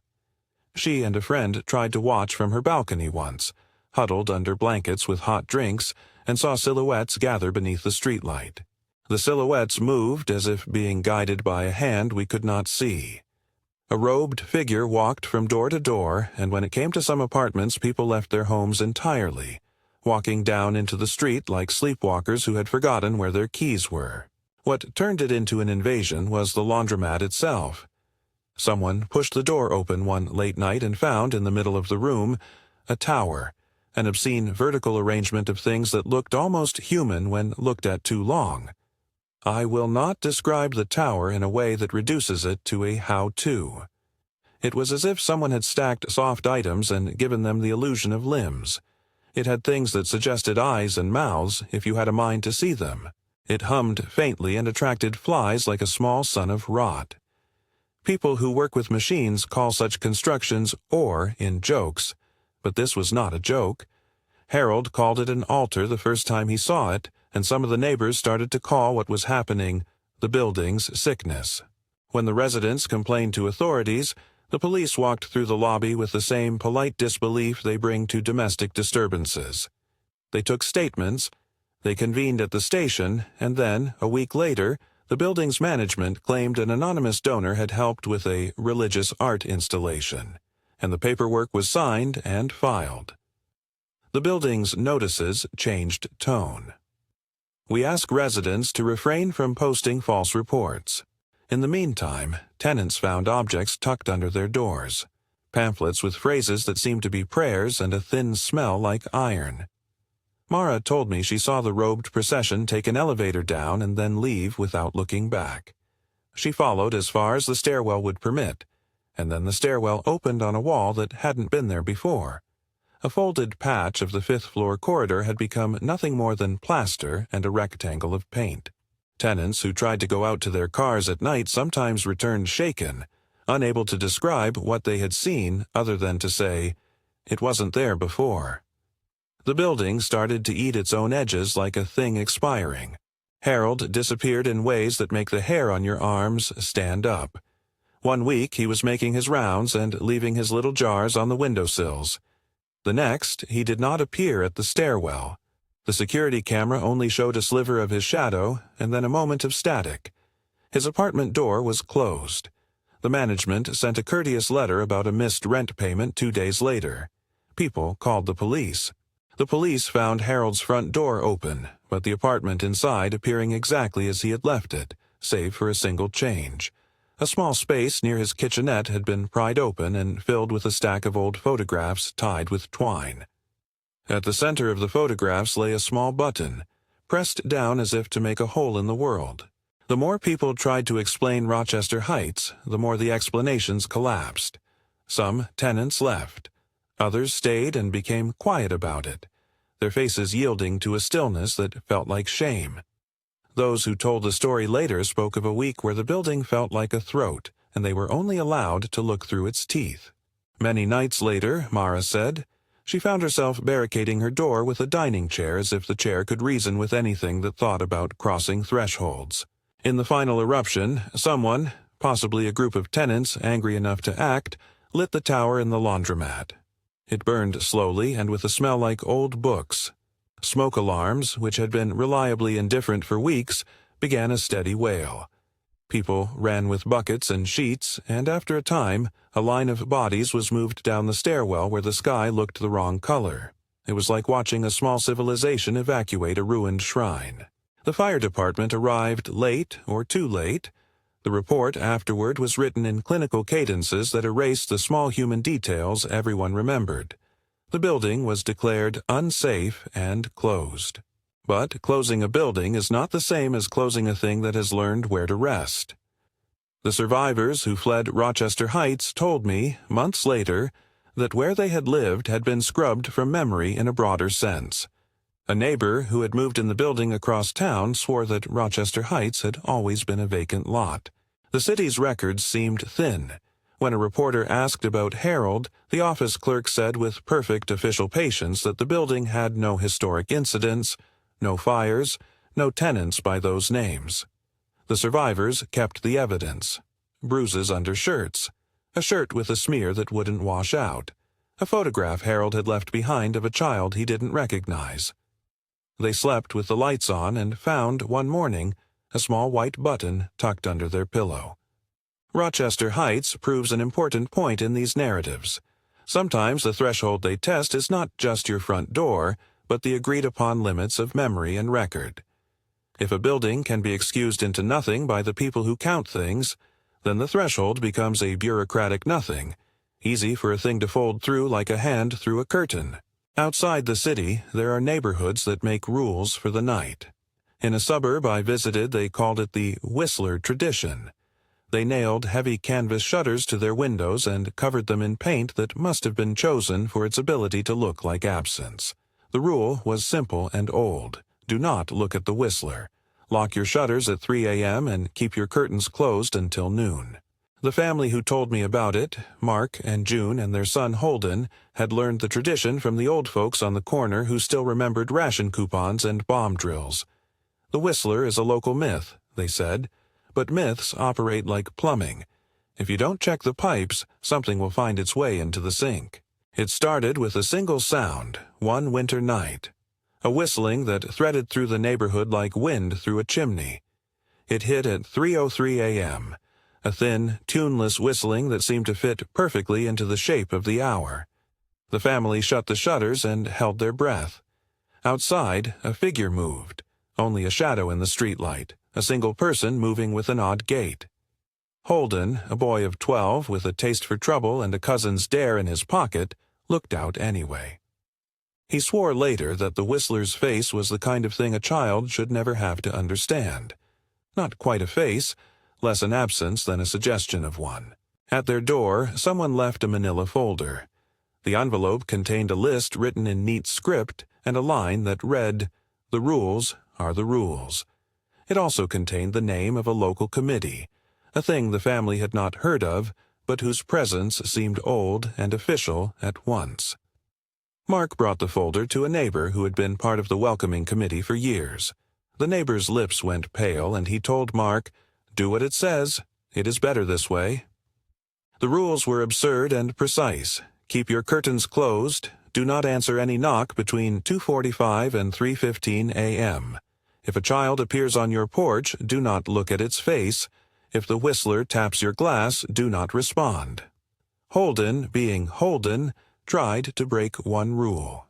She and a friend tried to watch from her balcony once, huddled under blankets with hot drinks, and saw silhouettes gather beneath the streetlight. The silhouettes moved as if being guided by a hand we could not see. A robed figure walked from door to door, and when it came to some apartments, people left their homes entirely, walking down into the street like sleepwalkers who had forgotten where their keys were. What turned it into an invasion was the laundromat itself. Someone pushed the door open one late night and found, in the middle of the room, a tower, an obscene vertical arrangement of things that looked almost human when looked at too long. I will not describe the tower in a way that reduces it to a how-to. It was as if someone had stacked soft items and given them the illusion of limbs. It had things that suggested eyes and mouths if you had a mind to see them. It hummed faintly and attracted flies like a small son of rot. People who work with machines call such constructions ore in jokes, but this was not a joke. Harold called it an altar the first time he saw it, and some of the neighbors started to call what was happening the building's sickness. When the residents complained to authorities, the police walked through the lobby with the same polite disbelief they bring to domestic disturbances. They took statements, they convened at the station, and then, a week later, the building's management claimed an anonymous donor had helped with a religious art installation, and the paperwork was signed and filed. The building's notices changed tone. We ask residents to refrain from posting false reports. In the meantime, tenants found objects tucked under their doors, pamphlets with phrases that seemed to be prayers and a thin smell like iron. Mara told me she saw the robed procession take an elevator down and then leave without looking back. She followed as far as the stairwell would permit, and then the stairwell opened on a wall that hadn't been there before. A folded patch of the fifth-floor corridor had become nothing more than plaster and a rectangle of paint. Tenants who tried to go out to their cars at night sometimes returned shaken, unable to describe what they had seen other than to say, "It wasn't there before." The building started to eat its own edges like a thing expiring. Harold disappeared in ways that make the hair on your arms stand up. One week he was making his rounds and leaving his little jars on the windowsills. The next, he did not appear at the stairwell. The security camera only showed a sliver of his shadow and then a moment of static. His apartment door was closed. The management sent a courteous letter about a missed rent payment 2 days later. People called the police. The police found Harold's front door open, but the apartment inside appearing exactly as he had left it, save for a single change. A small space near his kitchenette had been pried open and filled with a stack of old photographs tied with twine. At the center of the photographs lay a small button, pressed down as if to make a hole in the world. The more people tried to explain Rochester Heights, the more the explanations collapsed. Some tenants left. Others stayed and became quiet about it, their faces yielding to a stillness that felt like shame. Those who told the story later spoke of a week where the building felt like a throat, and they were only allowed to look through its teeth. Many nights later, Mara said, she found herself barricading her door with a dining chair as if the chair could reason with anything that thought about crossing thresholds. In the final eruption, someone, possibly a group of tenants angry enough to act, lit the tower in the laundromat. It burned slowly and with a smell like old books. Smoke alarms, which had been reliably indifferent for weeks, began a steady wail. People ran with buckets and sheets, and after a time, a line of bodies was moved down the stairwell where the sky looked the wrong color. It was like watching a small civilization evacuate a ruined shrine. The fire department arrived late or too late. The report afterward was written in clinical cadences that erased the small human details everyone remembered. The building was declared unsafe and closed. But closing a building is not the same as closing a thing that has learned where to rest. The survivors who fled Rochester Heights told me, months later, that where they had lived had been scrubbed from memory in a broader sense. A neighbor who had moved in the building across town swore that Rochester Heights had always been a vacant lot. The city's records seemed thin. When a reporter asked about Harold, the office clerk said with perfect official patience that the building had no historic incidents, no fires, no tenants by those names. The survivors kept the evidence. Bruises under shirts. A shirt with a smear that wouldn't wash out. A photograph Harold had left behind of a child he didn't recognize. They slept with the lights on and found, one morning, a small white button tucked under their pillow. Rochester Heights proves an important point in these narratives. Sometimes the threshold they test is not just your front door, but the agreed-upon limits of memory and record. If a building can be excused into nothing by the people who count things, then the threshold becomes a bureaucratic nothing, easy for a thing to fold through like a hand through a curtain. Outside the city, there are neighborhoods that make rules for the night. In a suburb I visited, they called it the Whistler tradition. They nailed heavy canvas shutters to their windows and covered them in paint that must have been chosen for its ability to look like absence. The rule was simple and old. Do not look at the Whistler. Lock your shutters at 3 a.m. and keep your curtains closed until noon. The family who told me about it, Mark and June and their son Holden, had learned the tradition from the old folks on the corner who still remembered ration coupons and bomb drills. The Whistler is a local myth, they said, but myths operate like plumbing. If you don't check the pipes, something will find its way into the sink. It started with a single sound, one winter night. A whistling that threaded through the neighborhood like wind through a chimney. It hit at 3:03 a.m., a thin, tuneless whistling that seemed to fit perfectly into the shape of the hour. The family shut the shutters and held their breath. Outside, a figure moved, only a shadow in the streetlight, a single person moving with an odd gait. Holden, a boy of 12 with a taste for trouble and a cousin's dare in his pocket, looked out anyway. He swore later that the Whistler's face was the kind of thing a child should never have to understand. Not quite a face, less an absence than a suggestion of one. At their door, someone left a manila folder. The envelope contained a list written in neat script and a line that read, "The rules are the rules." It also contained the name of a local committee, a thing the family had not heard of, but whose presence seemed old and official at once. Mark brought the folder to a neighbor who had been part of the welcoming committee for years. The neighbor's lips went pale, and he told Mark, "Do what it says. It is better this way." The rules were absurd and precise. Keep your curtains closed. Do not answer any knock between 2:45 and 3:15 a.m. If a child appears on your porch, do not look at its face. If the Whistler taps your glass, do not respond. Holden, being Holden, tried to break one rule.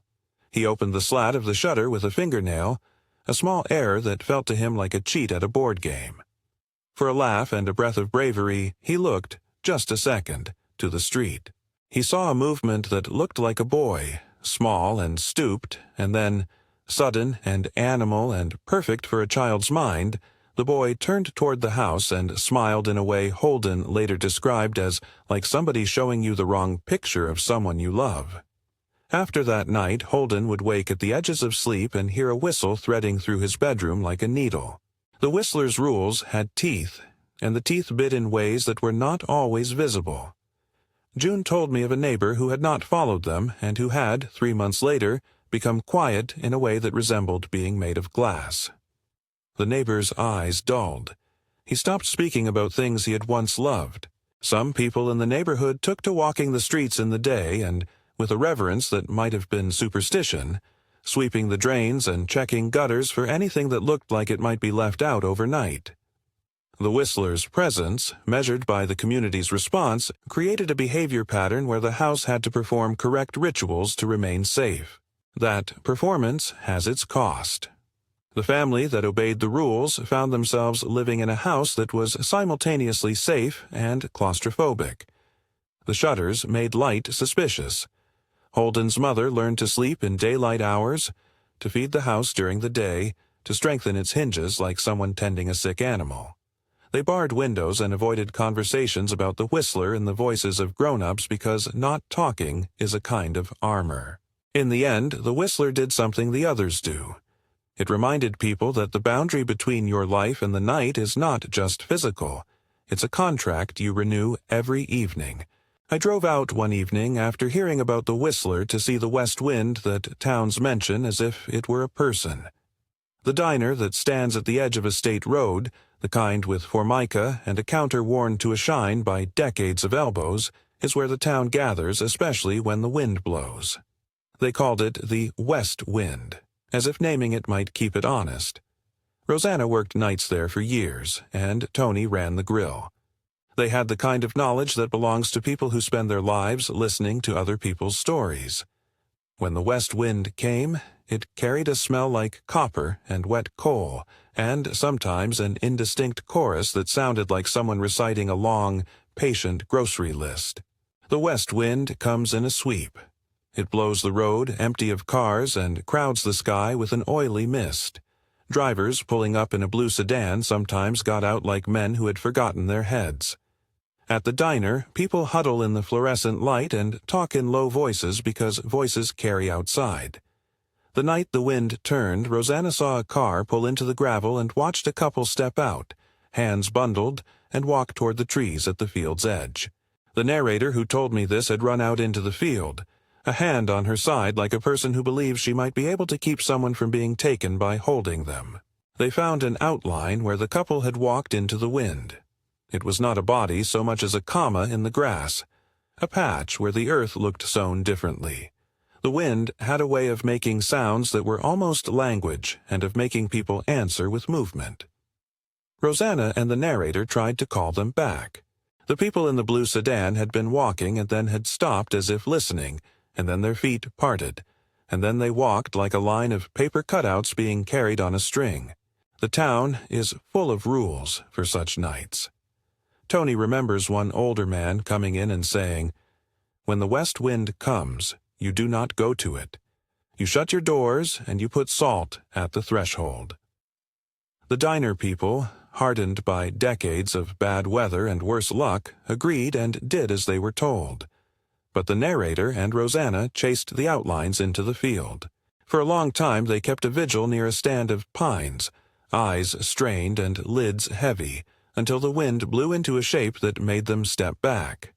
He opened the slat of the shutter with a fingernail, a small error that felt to him like a cheat at a board game. For a laugh and a breath of bravery, he looked, just a second, to the street. He saw a movement that looked like a boy, small and stooped, and then, sudden and animal and perfect for a child's mind, the boy turned toward the house and smiled in a way Holden later described as like somebody showing you the wrong picture of someone you love. After that night, Holden would wake at the edges of sleep and hear a whistle threading through his bedroom like a needle. The Whistler's rules had teeth, and the teeth bit in ways that were not always visible. June told me of a neighbor who had not followed them and who had, 3 months later, become quiet in a way that resembled being made of glass. The neighbor's eyes dulled. He stopped speaking about things he had once loved. Some people in the neighborhood took to walking the streets in the day and, with a reverence that might have been superstition, sweeping the drains and checking gutters for anything that looked like it might be left out overnight. The Whistler's presence, measured by the community's response, created a behavior pattern where the house had to perform correct rituals to remain safe. That performance has its cost. The family that obeyed the rules found themselves living in a house that was simultaneously safe and claustrophobic. The shutters made light suspicious. Holden's mother learned to sleep in daylight hours, to feed the house during the day, to strengthen its hinges like someone tending a sick animal. They barred windows and avoided conversations about the Whistler in the voices of grown-ups because not talking is a kind of armor. In the end, the whistler did something the others do. It reminded people that the boundary between your life and the night is not just physical. It's a contract you renew every evening. I drove out one evening after hearing about the whistler to see the west wind that towns mention as if it were a person. The diner that stands at the edge of a state road, the kind with formica and a counter worn to a shine by decades of elbows, is where the town gathers, especially when the wind blows. They called it the West Wind, as if naming it might keep it honest. Rosanna worked nights there for years, and Tony ran the grill. They had the kind of knowledge that belongs to people who spend their lives listening to other people's stories. When the west wind came, it carried a smell like copper and wet coal, and sometimes an indistinct chorus that sounded like someone reciting a long, patient grocery list. The west wind comes in a sweep. It blows the road empty of cars and crowds the sky with an oily mist. Drivers pulling up in a blue sedan sometimes got out like men who had forgotten their heads. At the diner, people huddle in the fluorescent light and talk in low voices because voices carry outside. The night the wind turned, Rosanna saw a car pull into the gravel and watched a couple step out, hands bundled, and walk toward the trees at the field's edge. The narrator who told me this had run out into the field, a hand on her side like a person who believes she might be able to keep someone from being taken by holding them. They found an outline where the couple had walked into the wind. It was not a body so much as a comma in the grass, a patch where the earth looked sown differently. The wind had a way of making sounds that were almost language and of making people answer with movement. Rosanna and the narrator tried to call them back. The people in the blue sedan had been walking and then had stopped as if listening, and then their feet parted, and then they walked like a line of paper cutouts being carried on a string. The town is full of rules for such nights. Tony remembers one older man coming in and saying, "When the west wind comes, you do not go to it. You shut your doors and you put salt at the threshold." The diner people, hardened by decades of bad weather and worse luck, agreed and did as they were told. But the narrator and Rosanna chased the outlines into the field. For a long time they kept a vigil near a stand of pines, eyes strained and lids heavy, until the wind blew into a shape that made them step back.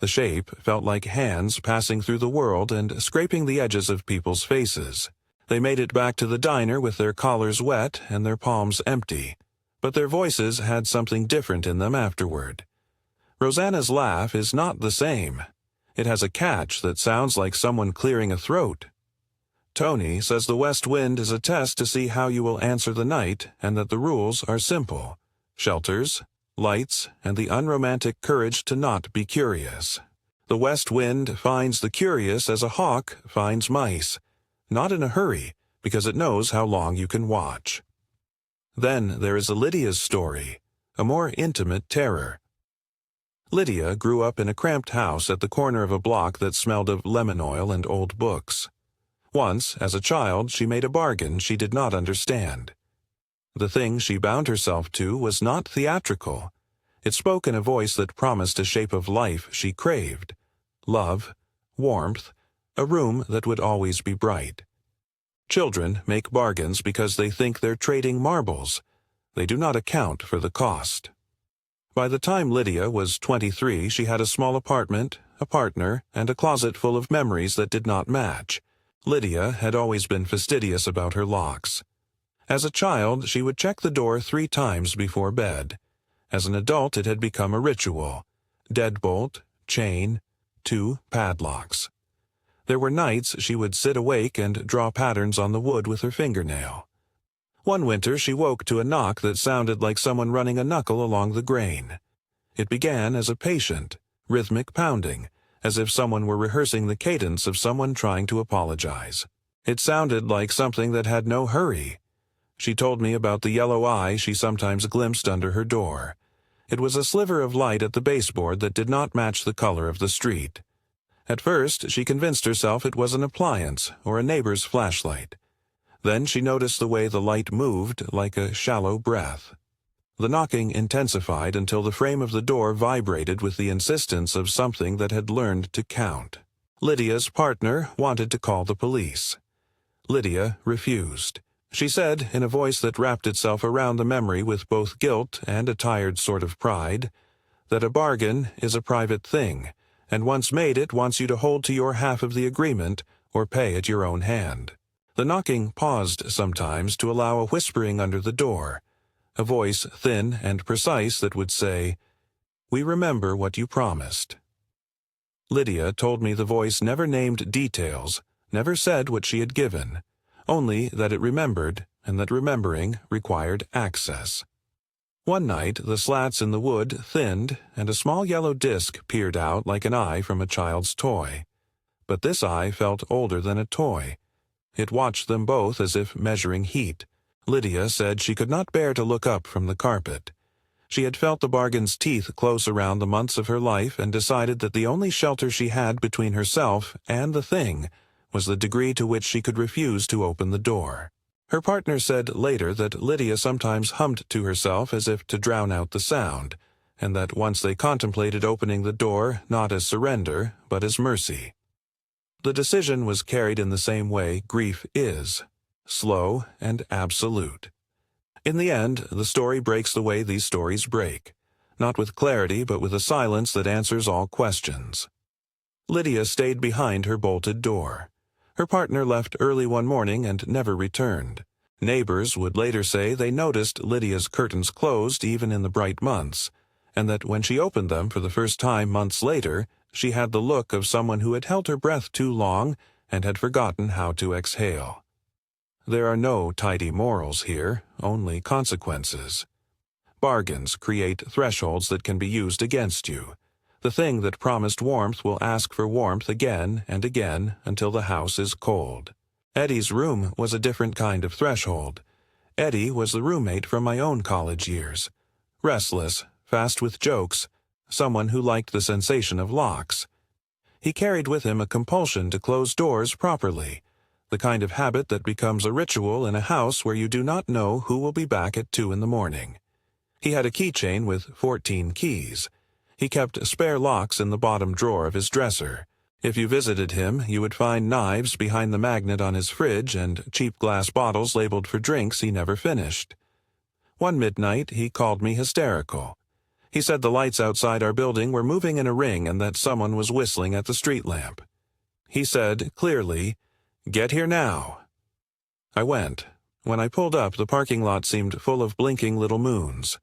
The shape felt like hands passing through the world and scraping the edges of people's faces. They made it back to the diner with their collars wet and their palms empty, but their voices had something different in them afterward. Rosanna's laugh is not the same. It has a catch that sounds like someone clearing a throat. Tony says the west wind is a test to see how you will answer the night and that the rules are simple: shelters, lights, and the unromantic courage to not be curious. The west wind finds the curious as a hawk finds mice, not in a hurry, because it knows how long you can watch. Then there is Lydia's story, a more intimate terror. Lydia grew up in a cramped house at the corner of a block that smelled of lemon oil and old books. Once, as a child, she made a bargain she did not understand. The thing she bound herself to was not theatrical. It spoke in a voice that promised a shape of life she craved: love, warmth, a room that would always be bright. Children make bargains because they think they're trading marbles. They do not account for the cost. By the time Lydia was 23, she had a small apartment, a partner, and a closet full of memories that did not match. Lydia had always been fastidious about her locks. As a child, she would check the door 3 times before bed. As an adult, it had become a ritual: deadbolt, chain, 2 padlocks. There were nights she would sit awake and draw patterns on the wood with her fingernail. One winter she woke to a knock that sounded like someone running a knuckle along the grain. It began as a patient, rhythmic pounding, as if someone were rehearsing the cadence of someone trying to apologize. It sounded like something that had no hurry. She told me about the yellow eye she sometimes glimpsed under her door. It was a sliver of light at the baseboard that did not match the color of the street. At first, she convinced herself it was an appliance or a neighbor's flashlight. Then she noticed the way the light moved like a shallow breath. The knocking intensified until the frame of the door vibrated with the insistence of something that had learned to count. Lydia's partner wanted to call the police. Lydia refused. She said, in a voice that wrapped itself around the memory with both guilt and a tired sort of pride, that a bargain is a private thing, and once made it wants you to hold to your half of the agreement or pay at your own hand. The knocking paused sometimes to allow a whispering under the door, a voice thin and precise that would say, "We remember what you promised." Lydia told me the voice never named details, never said what she had given, only that it remembered, and that remembering required access. One night the slats in the wood thinned, and a small yellow disc peered out like an eye from a child's toy. But this eye felt older than a toy. It watched them both as if measuring heat. Lydia said she could not bear to look up from the carpet. She had felt the bargain's teeth close around the months of her life and decided that the only shelter she had between herself and the thing was the degree to which she could refuse to open the door. Her partner said later that Lydia sometimes hummed to herself as if to drown out the sound, and that once they contemplated opening the door not as surrender, but as mercy. The decision was carried in the same way grief is, slow and absolute. In the end, the story breaks the way these stories break, not with clarity but with a silence that answers all questions. Lydia stayed behind her bolted door. Her partner left early one morning and never returned. Neighbors would later say they noticed Lydia's curtains closed even in the bright months, and that when she opened them for the first time months later, she had the look of someone who had held her breath too long and had forgotten how to exhale. There are no tidy morals here, only consequences. Bargains create thresholds that can be used against you. The thing that promised warmth will ask for warmth again and again until the house is cold. Eddie's room was a different kind of threshold. Eddie was the roommate from my own college years. Restless, fast with jokes, someone who liked the sensation of locks. He carried with him a compulsion to close doors properly, the kind of habit that becomes a ritual in a house where you do not know who will be back at 2 a.m. He had a keychain with 14 keys. He kept spare locks in the bottom drawer of his dresser. If you visited him, you would find knives behind the magnet on his fridge and cheap glass bottles labeled for drinks he never finished. One midnight, he called me hysterical. He said the lights outside our building were moving in a ring and that someone was whistling at the street lamp. He said, clearly, "Get here now." I went. When I pulled up, the parking lot seemed full of blinking little moons.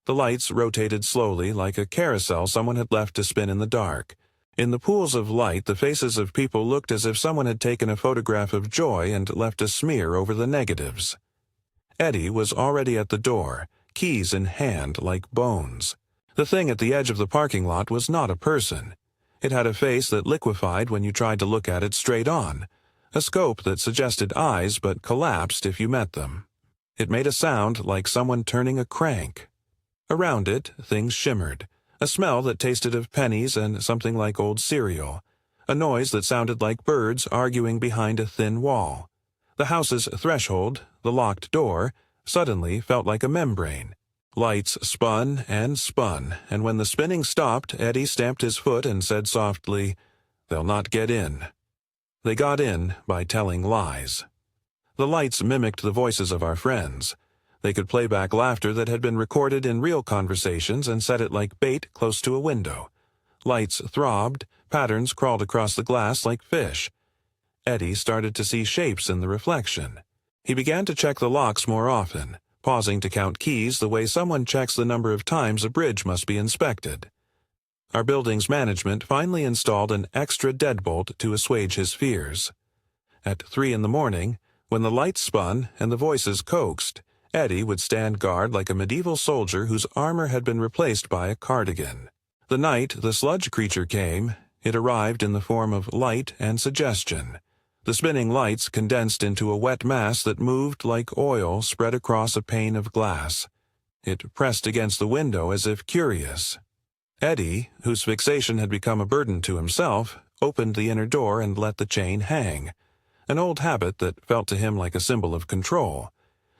The lights rotated slowly like a carousel someone had left to spin in the dark. In the pools of light, the faces of people looked as if someone had taken a photograph of joy and left a smear over the negatives. Eddie was already at the door, keys in hand like bones. The thing at the edge of the parking lot was not a person. It had a face that liquefied when you tried to look at it straight on, a scope that suggested eyes but collapsed if you met them. It made a sound like someone turning a crank. Around it, things shimmered, a smell that tasted of pennies and something like old cereal, a noise that sounded like birds arguing behind a thin wall. The house's threshold, the locked door, suddenly felt like a membrane. Lights spun, and when the spinning stopped, Eddie stamped his foot and said softly, "They'll not get in." They got in by telling lies. The lights mimicked the voices of our friends. They could play back laughter that had been recorded in real conversations and set it like bait close to a window. Lights throbbed, patterns crawled across the glass like fish. Eddie started to see shapes in the reflection. He began to check the locks more often, pausing to count keys the way someone checks the number of times a bridge must be inspected. Our building's management finally installed an extra deadbolt to assuage his fears. At 3 a.m, when the lights spun and the voices coaxed, Eddie would stand guard like a medieval soldier whose armor had been replaced by a cardigan. The night the sludge creature came, it arrived in the form of light and suggestion. The spinning lights condensed into a wet mass that moved like oil spread across a pane of glass. It pressed against the window as if curious. Eddie, whose fixation had become a burden to himself, opened the inner door and let the chain hang, an old habit that felt to him like a symbol of control.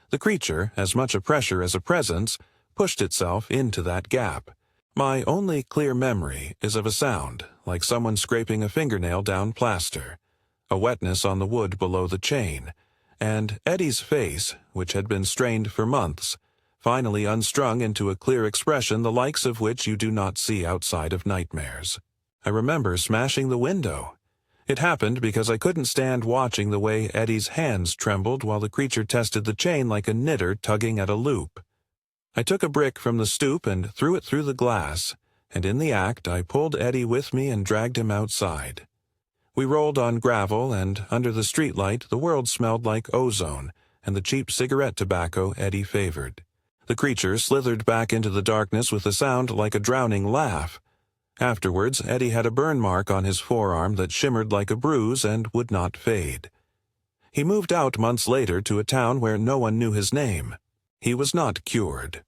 The creature, as much a pressure as a presence, pushed itself into that gap. My only clear memory is of a sound, like someone scraping a fingernail down plaster, a wetness on the wood below the chain, and Eddie's face, which had been strained for months, finally unstrung into a clear expression the likes of which you do not see outside of nightmares. I remember smashing the window. It happened because I couldn't stand watching the way Eddie's hands trembled while the creature tested the chain like a knitter tugging at a loop. I took a brick from the stoop and threw it through the glass, and in the act I pulled Eddie with me and dragged him outside. We rolled on gravel, and under the streetlight the world smelled like ozone and the cheap cigarette tobacco Eddie favored. The creature slithered back into the darkness with a sound like a drowning laugh. Afterwards, Eddie had a burn mark on his forearm that shimmered like a bruise and would not fade. He moved out months later to a town where no one knew his name. He was not cured.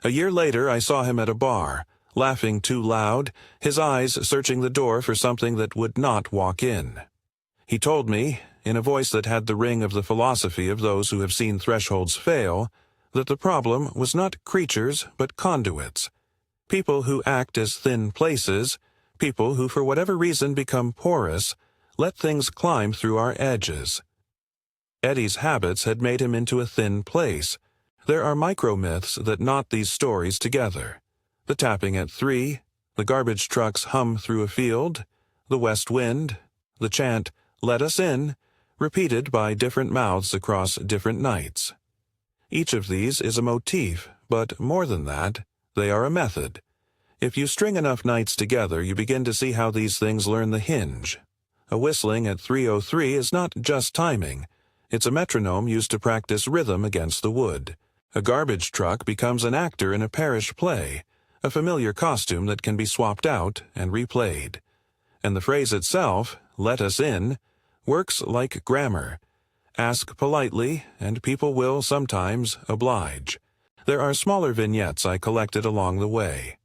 A year later, I saw him at a bar, laughing too loud, his eyes searching the door for something that would not walk in. He told me, in a voice that had the ring of the philosophy of those who have seen thresholds fail, that the problem was not creatures but conduits. People who act as thin places, people who for whatever reason become porous, let things climb through our edges. Eddie's habits had made him into a thin place. There are micro-myths that knot these stories together. The tapping at 3, the garbage truck's hum through a field, the west wind, the chant, "Let us in," repeated by different mouths across different nights. Each of these is a motif, but more than that, they are a method. If you string enough nights together, you begin to see how these things learn the hinge. A whistling at 3:03 is not just timing. It's a metronome used to practice rhythm against the wood. A garbage truck becomes an actor in a parish play, a familiar costume that can be swapped out and replayed. And the phrase itself, "let us in," works like grammar. Ask politely, and people will sometimes oblige. There are smaller vignettes I collected along the way.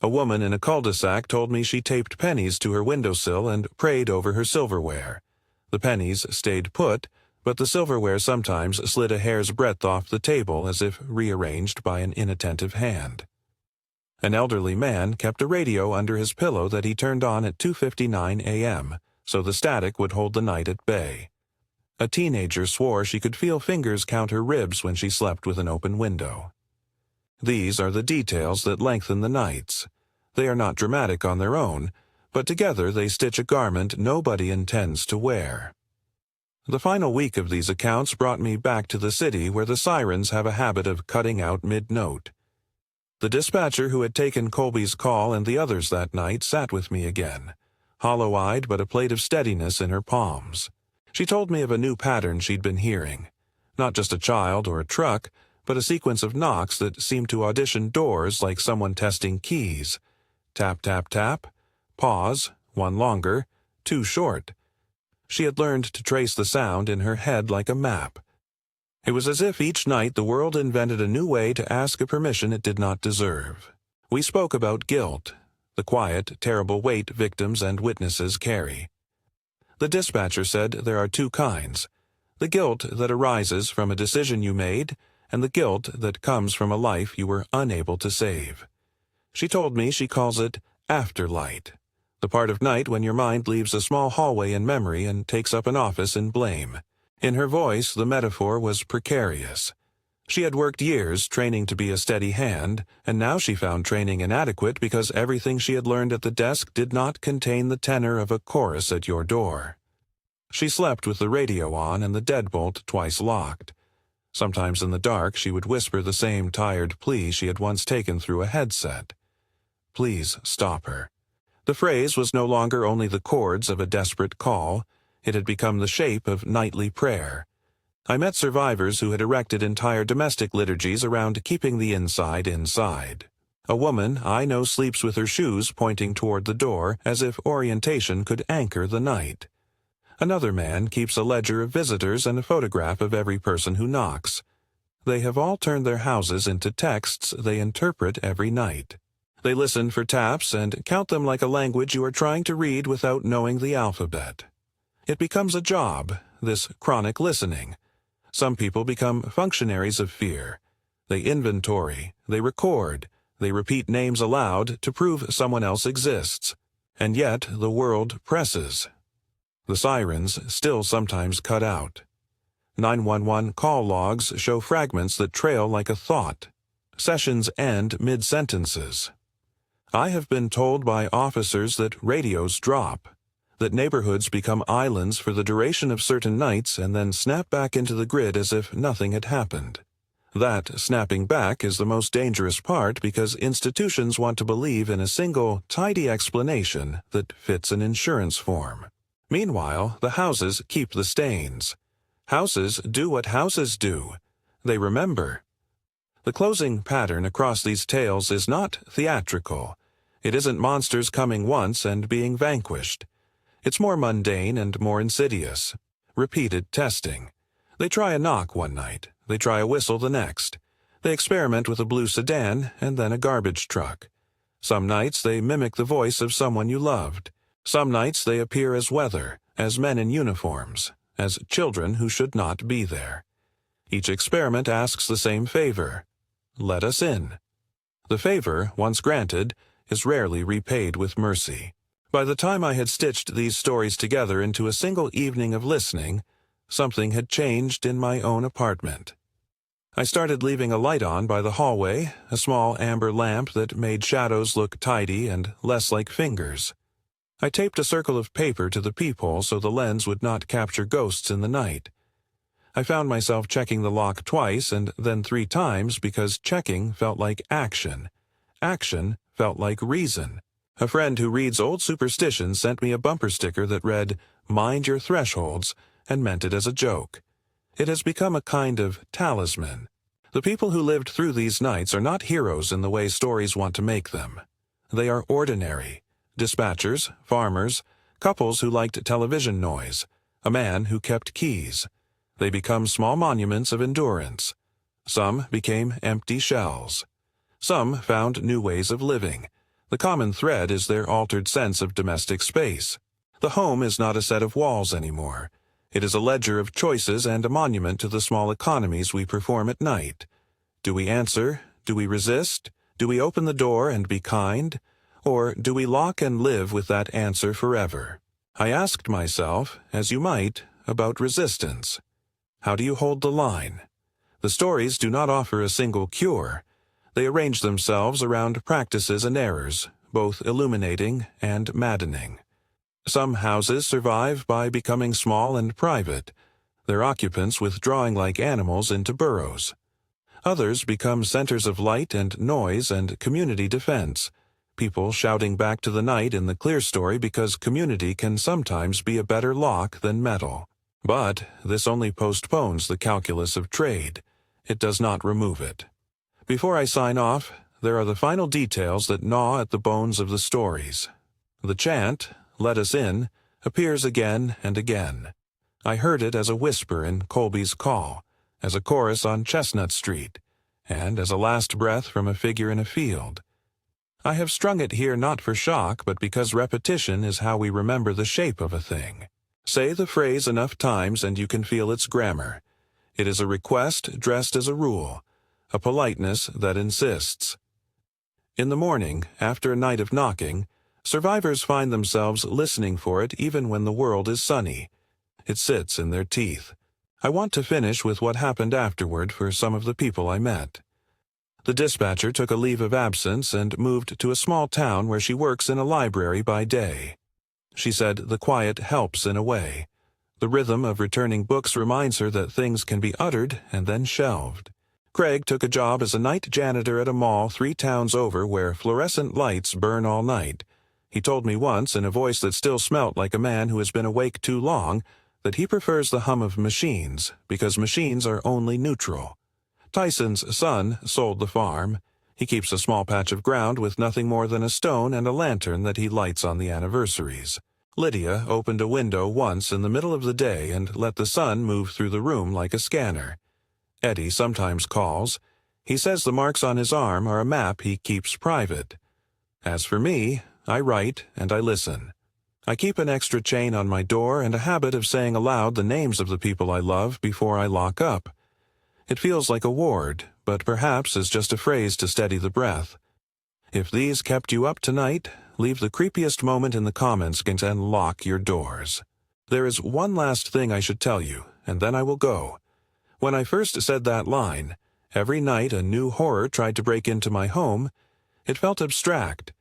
A woman in a cul-de-sac told me she taped pennies to her windowsill and prayed over her silverware. The pennies stayed put, but the silverware sometimes slid a hair's breadth off the table as if rearranged by an inattentive hand. An elderly man kept a radio under his pillow that he turned on at 2:59 a.m., so the static would hold the night at bay. A teenager swore she could feel fingers count her ribs when she slept with an open window. These are the details that lengthen the nights. They are not dramatic on their own, but together they stitch a garment nobody intends to wear. The final week of these accounts brought me back to the city where the sirens have a habit of cutting out mid-note. The dispatcher who had taken Colby's call and the others that night sat with me again, hollow-eyed but a plate of steadiness in her palms. She told me of a new pattern she'd been hearing. Not just a child or a truck, but a sequence of knocks that seemed to audition doors like someone testing keys. Tap, tap, tap. Pause. One longer. Too short. She had learned to trace the sound in her head like a map. It was as if each night the world invented a new way to ask a permission it did not deserve. We spoke about guilt, the quiet, terrible weight victims and witnesses carry. The dispatcher said there are two kinds: the guilt that arises from a decision you made, and the guilt that comes from a life you were unable to save. She told me she calls it afterlight, the part of night when your mind leaves a small hallway in memory and takes up an office in blame. In her voice, the metaphor was precarious. She had worked years training to be a steady hand, and now she found training inadequate because everything she had learned at the desk did not contain the tenor of a chorus at your door. She slept with the radio on and the deadbolt twice locked. Sometimes in the dark she would whisper the same tired plea she had once taken through a headset. Please stop her. The phrase was no longer only the chords of a desperate call, it had become the shape of nightly prayer. I met survivors who had erected entire domestic liturgies around keeping the inside inside. A woman I know sleeps with her shoes pointing toward the door as if orientation could anchor the night. Another man keeps a ledger of visitors and a photograph of every person who knocks. They have all turned their houses into texts they interpret every night. They listen for taps and count them like a language you are trying to read without knowing the alphabet. It becomes a job, this chronic listening. Some people become functionaries of fear. They inventory, they record, They repeat names aloud to prove someone else exists. And yet the world presses. The sirens still sometimes cut out. 911 call logs show fragments that trail like a thought. Sessions end mid-sentences. I have been told by officers that radios drop, that neighborhoods become islands for the duration of certain nights and then snap back into the grid as if nothing had happened. That snapping back is the most dangerous part because institutions want to believe in a single, tidy explanation that fits an insurance form. Meanwhile, the houses keep the stains. Houses do what houses do. They remember. The closing pattern across these tales is not theatrical. It isn't monsters coming once and being vanquished. It's more mundane and more insidious. Repeated testing. They try a knock one night. They try a whistle the next. They experiment with a blue sedan and then a garbage truck. Some nights they mimic the voice of someone you loved. Some nights they appear as weather, as men in uniforms, as children who should not be there. Each experiment asks the same favor. Let us in. The favor, once granted, is rarely repaid with mercy. By the time I had stitched these stories together into a single evening of listening, something had changed in my own apartment. I started leaving a light on by the hallway, a small amber lamp that made shadows look tidy and less like fingers. I taped a circle of paper to the peephole so the lens would not capture ghosts in the night. I found myself checking the lock twice and then 3 times because checking felt like action. Action felt like reason. A friend who reads old superstitions sent me a bumper sticker that read, "Mind your thresholds," and meant it as a joke. It has become a kind of talisman. The people who lived through these nights are not heroes in the way stories want to make them. They are ordinary. Dispatchers, farmers, couples who liked television noise, a man who kept keys. They become small monuments of endurance. Some became empty shells. Some found new ways of living. The common thread is their altered sense of domestic space. The home is not a set of walls anymore. It is a ledger of choices and a monument to the small economies we perform at night. Do we answer? Do we resist? Do we open the door and be kind? Or do we lock and live with that answer forever? I asked myself, as you might, about resistance. How do you hold the line? The stories do not offer a single cure. They arrange themselves around practices and errors, both illuminating and maddening. Some houses survive by becoming small and private, their occupants withdrawing like animals into burrows. Others become centers of light and noise and community defense, people shouting back to the night in the clear story because community can sometimes be a better lock than metal. But this only postpones the calculus of trade. It does not remove it. Before I sign off, there are the final details that gnaw at the bones of the stories. The chant, "Let us in," appears again and again. I heard it as a whisper in Colby's Call, as a chorus on Chestnut Street, and as a last breath from a figure in a field. I have strung it here not for shock, but because repetition is how we remember the shape of a thing. Say the phrase enough times and you can feel its grammar. It is a request dressed as a rule, a politeness that insists. In the morning, after a night of knocking, survivors find themselves listening for it even when the world is sunny. It sits in their teeth. I want to finish with what happened afterward for some of the people I met. The dispatcher took a leave of absence and moved to a small town where she works in a library by day. She said the quiet helps in a way. The rhythm of returning books reminds her that things can be uttered and then shelved. Craig took a job as a night janitor at a mall 3 towns over where fluorescent lights burn all night. He told me once, in a voice that still smelt like a man who has been awake too long, that he prefers the hum of machines because machines are only neutral. Tyson's son sold the farm. He keeps a small patch of ground with nothing more than a stone and a lantern that he lights on the anniversaries. Lydia opened a window once in the middle of the day and let the sun move through the room like a scanner. Eddie sometimes calls. He says the marks on his arm are a map he keeps private. As for me, I write and I listen. I keep an extra chain on my door and a habit of saying aloud the names of the people I love before I lock up. It feels like a ward, but perhaps is just a phrase to steady the breath. If these kept you up tonight, leave the creepiest moment in the comments and lock your doors. There is one last thing I should tell you, and then I will go. When I first said that line, every night a new horror tried to break into my home, it felt abstract,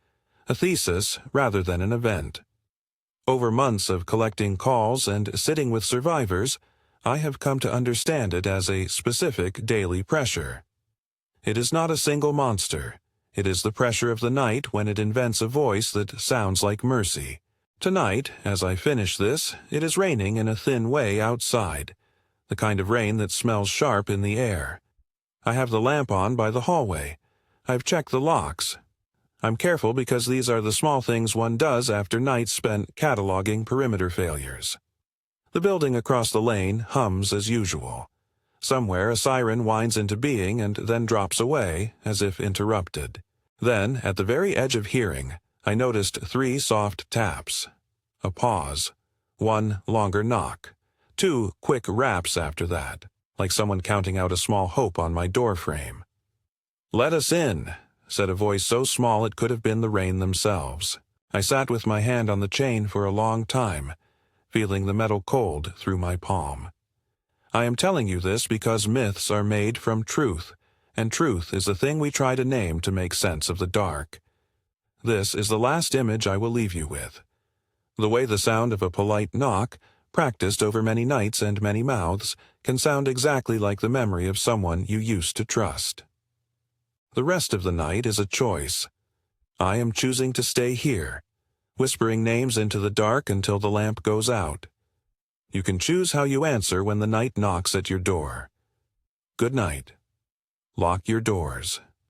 a thesis rather than an event. Over months of collecting calls and sitting with survivors, I have come to understand it as a specific daily pressure. It is not a single monster. It is the pressure of the night when it invents a voice that sounds like mercy. Tonight, as I finish this, it is raining in a thin way outside, the kind of rain that smells sharp in the air. I have the lamp on by the hallway. I've checked the locks. I'm careful because these are the small things one does after nights spent cataloging perimeter failures. The building across the lane hums as usual. Somewhere a siren winds into being and then drops away, as if interrupted. Then, at the very edge of hearing, I noticed 3 soft taps. A pause. 1 longer knock. 2 quick raps after that, like someone counting out a small hope on my doorframe. "Let us in," said a voice so small it could have been the rain themselves. I sat with my hand on the chain for a long time, feeling the metal cold through my palm. I am telling you this because myths are made from truth, and truth is the thing we try to name to make sense of the dark. This is the last image I will leave you with. The way the sound of a polite knock, practiced over many nights and many mouths, can sound exactly like the memory of someone you used to trust. The rest of the night is a choice. I am choosing to stay here, whispering names into the dark until the lamp goes out. You can choose how you answer when the night knocks at your door. Good night. Lock your doors.